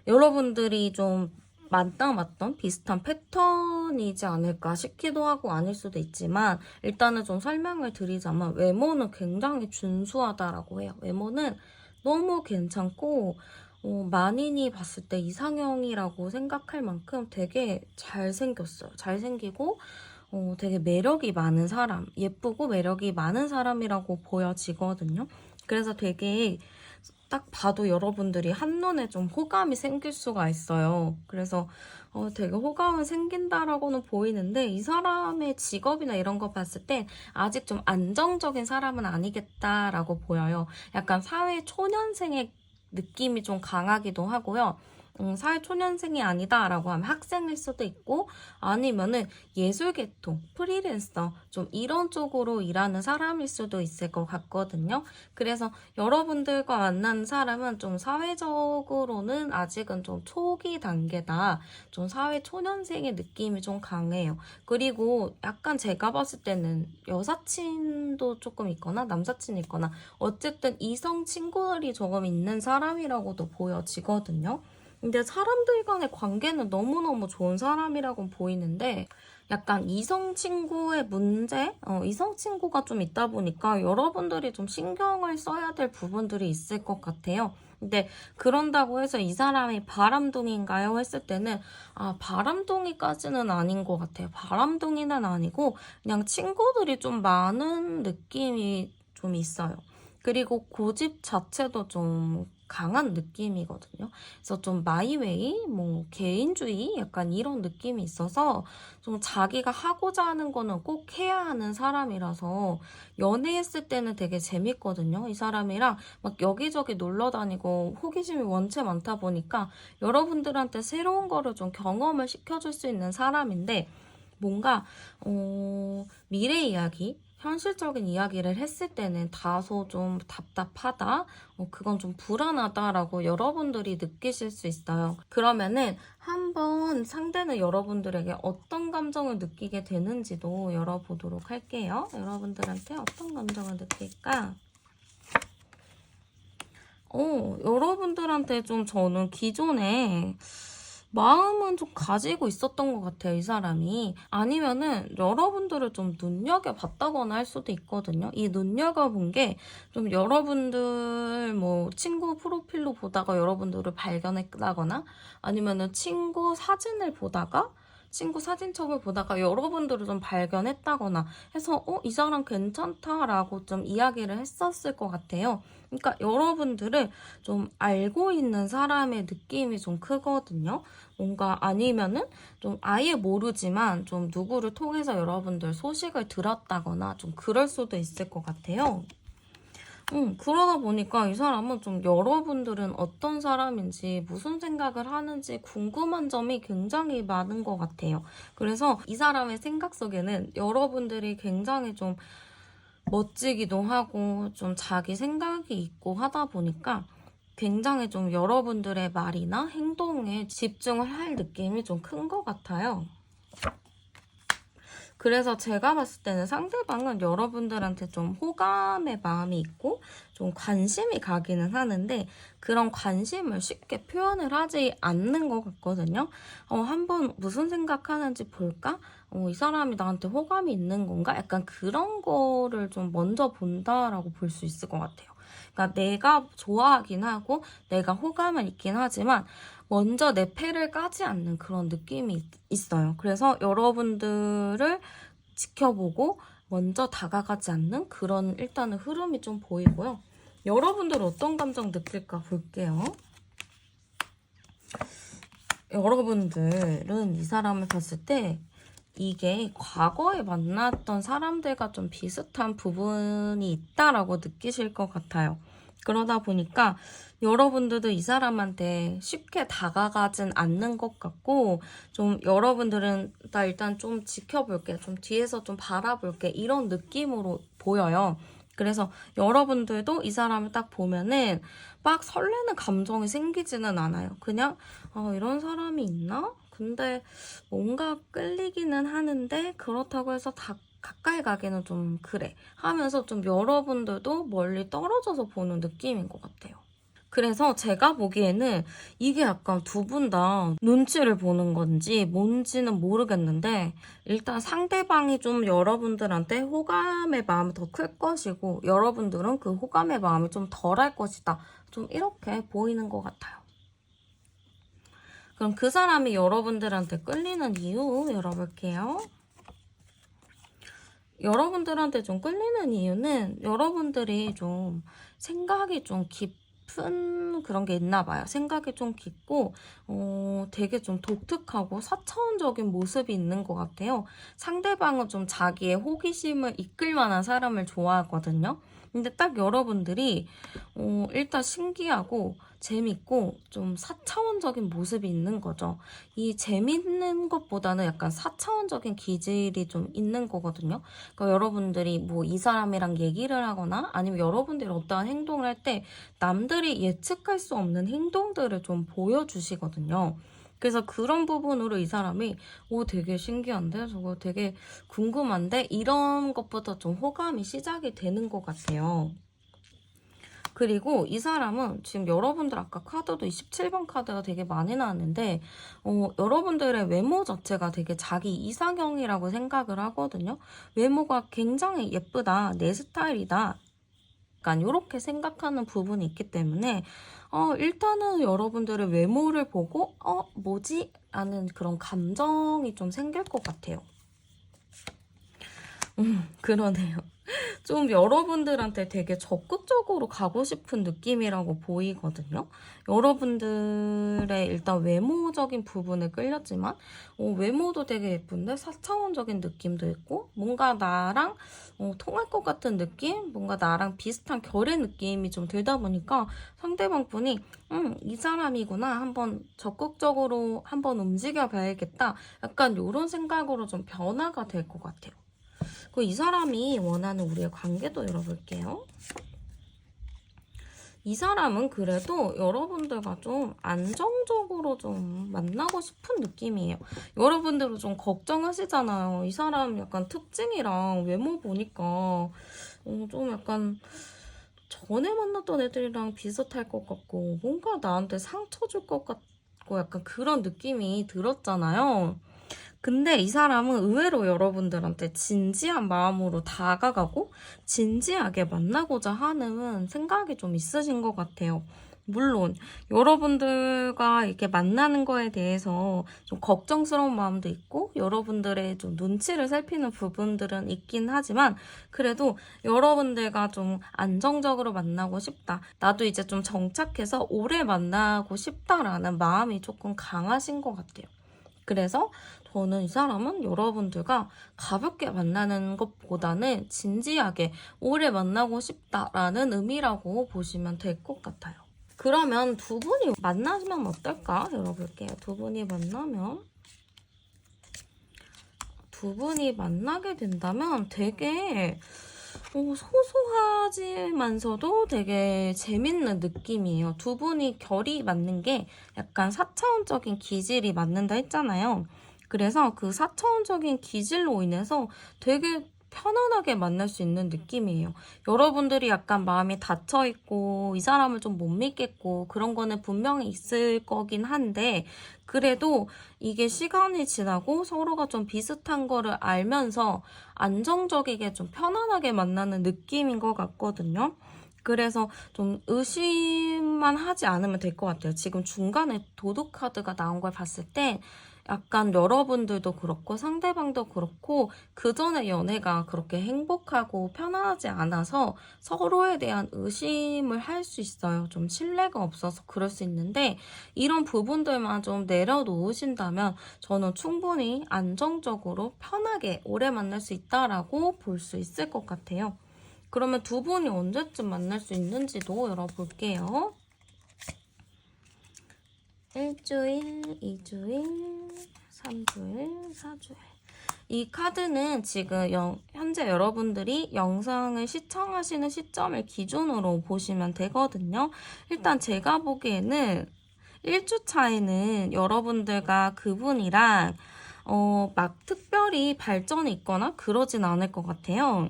여러분들이 좀 만나봤던 비슷한 패턴이지 않을까 싶기도 하고 아닐 수도 있지만 일단은 좀 설명을 드리자면 외모는 굉장히 준수하다라고 해요. 외모는 너무 괜찮고 만인이 봤을 때 이상형이라고 생각할 만큼 되게 잘생겼어요. 잘생기고 되게 매력이 많은 사람, 예쁘고 매력이 많은 사람이라고 보여지거든요. 그래서 되게 딱 봐도 여러분들이 한눈에 좀 호감이 생길 수가 있어요. 그래서 되게 호감은 생긴다라고는 보이는데 이 사람의 직업이나 이런 거 봤을 때 아직 좀 안정적인 사람은 아니겠다라고 보여요. 약간 사회 초년생의 느낌이 좀 강하기도 하고요. 사회초년생이 아니다라고 하면 학생일 수도 있고 아니면은 예술계통, 프리랜서 좀 이런 쪽으로 일하는 사람일 수도 있을 것 같거든요. 그래서 여러분들과 만난 사람은 좀 사회적으로는 아직은 좀 초기 단계다. 좀 사회초년생의 느낌이 좀 강해요. 그리고 약간 제가 봤을 때는 여사친도 조금 있거나 남사친이 있거나 어쨌든 이성 친구들이 조금 있는 사람이라고도 보여지거든요. 근데 사람들 간의 관계는 너무너무 좋은 사람이라고 보이는데 약간 이성 친구의 문제? 이성 친구가 좀 있다 보니까 여러분들이 좀 신경을 써야 될 부분들이 있을 것 같아요. 근데 그런다고 해서 이 사람이 바람둥이인가요? 했을 때는 바람둥이까지는 아닌 것 같아요. 바람둥이는 아니고 그냥 친구들이 좀 많은 느낌이 좀 있어요. 그리고 고집 자체도 좀 강한 느낌이거든요. 그래서 좀 마이웨이, 뭐 개인주의 약간 이런 느낌이 있어서 좀 자기가 하고자 하는 거는 꼭 해야 하는 사람이라서 연애했을 때는 되게 재밌거든요. 이 사람이랑 막 여기저기 놀러 다니고 호기심이 원체 많다 보니까 여러분들한테 새로운 거를 좀 경험을 시켜줄 수 있는 사람인데 뭔가 미래 이야기, 현실적인 이야기를 했을 때는 다소 좀 답답하다, 그건 좀 불안하다라고 여러분들이 느끼실 수 있어요. 그러면은 한번 상대는 여러분들에게 어떤 감정을 느끼게 되는지도 열어보도록 할게요. 여러분들한테 어떤 감정을 느낄까? 여러분들한테 좀 저는 기존에 마음은 좀 가지고 있었던 것 같아요, 이 사람이. 아니면은 여러분들을 좀 눈여겨봤다거나 할 수도 있거든요. 이 눈여겨본 게 좀 여러분들 뭐 친구 프로필로 보다가 여러분들을 발견했다거나 아니면은 친구 사진첩을 보다가 여러분들을 좀 발견했다거나 해서 이 사람 괜찮다라고 좀 이야기를 했었을 것 같아요. 그러니까 여러분들을 좀 알고 있는 사람의 느낌이 좀 크거든요. 뭔가 아니면은 좀 아예 모르지만 좀 누구를 통해서 여러분들 소식을 들었다거나 좀 그럴 수도 있을 것 같아요. 그러다 보니까 이 사람은 좀 여러분들은 어떤 사람인지 무슨 생각을 하는지 궁금한 점이 굉장히 많은 것 같아요. 그래서 이 사람의 생각 속에는 여러분들이 굉장히 좀 멋지기도 하고 좀 자기 생각이 있고 하다 보니까 굉장히 좀 여러분들의 말이나 행동에 집중을 할 느낌이 좀 큰 것 같아요. 그래서 제가 봤을 때는 상대방은 여러분들한테 좀 호감의 마음이 있고 좀 관심이 가기는 하는데 그런 관심을 쉽게 표현을 하지 않는 것 같거든요. 한번 무슨 생각하는지 볼까? 이 사람이 나한테 호감이 있는 건가? 약간 그런 거를 좀 먼저 본다라고 볼 수 있을 것 같아요. 그러니까 내가 좋아하긴 하고 내가 호감은 있긴 하지만 먼저 내 패를 까지 않는 그런 느낌이 있어요. 그래서 여러분들을 지켜보고 먼저 다가가지 않는 그런 일단은 흐름이 좀 보이고요. 여러분들 어떤 감정 느낄까 볼게요. 여러분들은 이 사람을 봤을 때 이게 과거에 만났던 사람들과 좀 비슷한 부분이 있다라고 느끼실 것 같아요. 그러다 보니까 여러분들도 이 사람한테 쉽게 다가가진 않는 것 같고 좀 여러분들은 나 일단 좀 지켜볼게, 좀 뒤에서 좀 바라볼게 이런 느낌으로 보여요. 그래서 여러분들도 이 사람을 딱 보면은 막 설레는 감정이 생기지는 않아요. 그냥 이런 사람이 있나? 근데 뭔가 끌리기는 하는데 그렇다고 해서 다 가까이 가기는 좀 그래 하면서 좀 여러분들도 멀리 떨어져서 보는 느낌인 것 같아요. 그래서 제가 보기에는 이게 약간 두 분 다 눈치를 보는 건지 뭔지는 모르겠는데 일단 상대방이 좀 여러분들한테 호감의 마음이 더 클 것이고 여러분들은 그 호감의 마음이 좀 덜할 것이다. 좀 이렇게 보이는 것 같아요. 그럼 그 사람이 여러분들한테 끌리는 이유 열어볼게요. 여러분들한테 좀 끌리는 이유는 여러분들이 좀 생각이 좀 깊은 그런 게 있나 봐요. 생각이 좀 깊고 되게 좀 독특하고 사차원적인 모습이 있는 것 같아요. 상대방은 좀 자기의 호기심을 이끌 만한 사람을 좋아하거든요. 근데 딱 여러분들이 일단 신기하고 재밌고 좀 4차원적인 모습이 있는 거죠. 이 재밌는 것보다는 약간 4차원적인 기질이 좀 있는 거거든요. 그러니까 여러분들이 뭐 이 사람이랑 얘기를 하거나 아니면 여러분들이 어떠한 행동을 할 때 남들이 예측할 수 없는 행동들을 좀 보여주시거든요. 그래서 그런 부분으로 이 사람이 되게 신기한데? 저거 되게 궁금한데? 이런 것부터 좀 호감이 시작이 되는 것 같아요. 그리고 이 사람은 지금 여러분들 아까 카드도 27번 카드가 되게 많이 나왔는데 여러분들의 외모 자체가 되게 자기 이상형이라고 생각을 하거든요. 외모가 굉장히 예쁘다, 내 스타일이다. 약간 이렇게 생각하는 부분이 있기 때문에 일단은 여러분들의 외모를 보고 뭐지? 라는 그런 감정이 좀 생길 것 같아요. 그러네요. 좀 여러분들한테 되게 적극적으로 가고 싶은 느낌이라고 보이거든요. 여러분들의 일단 외모적인 부분에 끌렸지만 외모도 되게 예쁜데 4차원적인 느낌도 있고 뭔가 나랑 통할 것 같은 느낌? 뭔가 나랑 비슷한 결의 느낌이 좀 들다 보니까 상대방 분이 이 사람이구나. 한번 적극적으로 한번 움직여 봐야겠다. 약간 이런 생각으로 좀 변화가 될 것 같아요. 이 사람이 원하는 우리의 관계도 열어볼게요. 이 사람은 그래도 여러분들과 좀 안정적으로 좀 만나고 싶은 느낌이에요. 여러분들도 좀 걱정하시잖아요. 이 사람 약간 특징이랑 외모 보니까 좀 약간 전에 만났던 애들이랑 비슷할 것 같고 뭔가 나한테 상처 줄 것 같고 약간 그런 느낌이 들었잖아요. 근데 이 사람은 의외로 여러분들한테 진지한 마음으로 다가가고 진지하게 만나고자 하는 생각이 좀 있으신 것 같아요. 물론 여러분들과 이렇게 만나는 거에 대해서 좀 걱정스러운 마음도 있고 여러분들의 좀 눈치를 살피는 부분들은 있긴 하지만 그래도 여러분들과 좀 안정적으로 만나고 싶다. 나도 이제 좀 정착해서 오래 만나고 싶다라는 마음이 조금 강하신 것 같아요. 그래서 저는 이 사람은 여러분들과 가볍게 만나는 것보다는 진지하게 오래 만나고 싶다라는 의미라고 보시면 될 것 같아요. 그러면 두 분이 만나면 어떨까? 열어볼게요. 두 분이 만나게 된다면 되게 소소하지만서도 되게 재밌는 느낌이에요. 두 분이 결이 맞는 게 약간 4차원적인 기질이 맞는다 했잖아요. 그래서 그 4차원적인 기질로 인해서 되게 편안하게 만날 수 있는 느낌이에요. 여러분들이 약간 마음이 닫혀있고 이 사람을 좀 못 믿겠고 그런 거는 분명히 있을 거긴 한데 그래도 이게 시간이 지나고 서로가 좀 비슷한 거를 알면서 안정적이게 좀 편안하게 만나는 느낌인 것 같거든요. 그래서 좀 의심만 하지 않으면 될 것 같아요. 지금 중간에 도둑카드가 나온 걸 봤을 때 약간 여러분들도 그렇고 상대방도 그렇고 그 전에 연애가 그렇게 행복하고 편안하지 않아서 서로에 대한 의심을 할 수 있어요. 좀 신뢰가 없어서 그럴 수 있는데 이런 부분들만 좀 내려놓으신다면 저는 충분히 안정적으로 편하게 오래 만날 수 있다라고 볼 수 있을 것 같아요. 그러면 두 분이 언제쯤 만날 수 있는지도 열어볼게요. 일주일, 2주일, 3주일, 4주일. 이 카드는 지금 현재 여러분들이 영상을 시청하시는 시점을 기준으로 보시면 되거든요. 일단 제가 보기에는 1주 차에는 여러분들과 그분이랑 막 특별히 발전이 있거나 그러진 않을 것 같아요.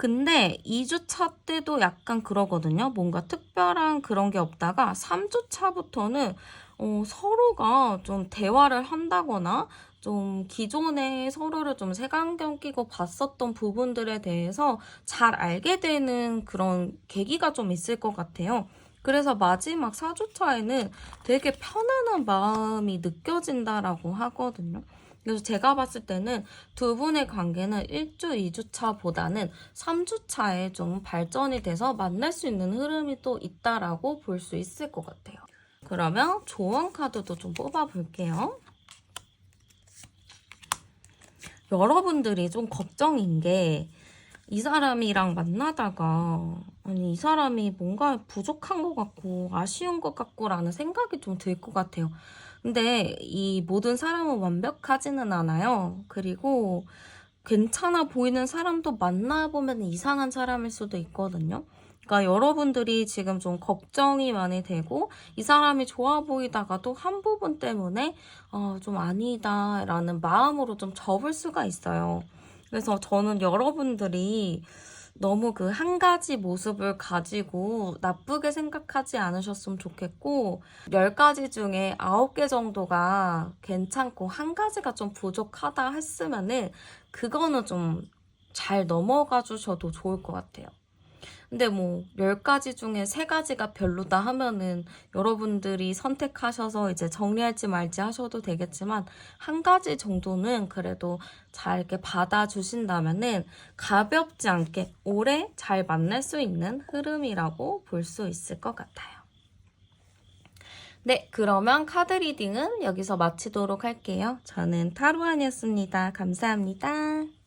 근데 2주차 때도 약간 그러거든요. 뭔가 특별한 그런 게 없다가 3주차부터는 서로가 좀 대화를 한다거나 좀 기존에 서로를 좀 색안경 끼고 봤었던 부분들에 대해서 잘 알게 되는 그런 계기가 좀 있을 것 같아요. 그래서 마지막 4주차에는 되게 편안한 마음이 느껴진다라고 하거든요. 그래서 제가 봤을 때는 두 분의 관계는 1주, 2주차보다는 3주차에 좀 발전이 돼서 만날 수 있는 흐름이 또 있다라고 볼 수 있을 것 같아요. 그러면 조언 카드도 좀 뽑아볼게요. 여러분들이 좀 걱정인 게 이 사람이랑 만나다가 아니 이 사람이 뭔가 부족한 것 같고 아쉬운 것 같고라는 생각이 좀 들 것 같아요. 근데 이 모든 사람은 완벽하지는 않아요. 그리고 괜찮아 보이는 사람도 만나보면 이상한 사람일 수도 있거든요. 그러니까 여러분들이 지금 좀 걱정이 많이 되고 이 사람이 좋아 보이다가도 한 부분 때문에 좀 아니다라는 마음으로 좀 접을 수가 있어요. 그래서 저는 여러분들이 너무 그 한 가지 모습을 가지고 나쁘게 생각하지 않으셨으면 좋겠고 10가지 중에 9개 정도가 괜찮고 한 가지가 좀 부족하다 했으면은 그거는 좀 잘 넘어가 주셔도 좋을 것 같아요. 근데 뭐 10가지 중에 3가지가 별로다 하면은 여러분들이 선택하셔서 이제 정리할지 말지 하셔도 되겠지만 한 가지 정도는 그래도 잘 이렇게 받아주신다면은 가볍지 않게 오래 잘 만날 수 있는 흐름이라고 볼 수 있을 것 같아요. 네, 그러면 카드 리딩은 여기서 마치도록 할게요. 저는 타로안이었습니다. 감사합니다.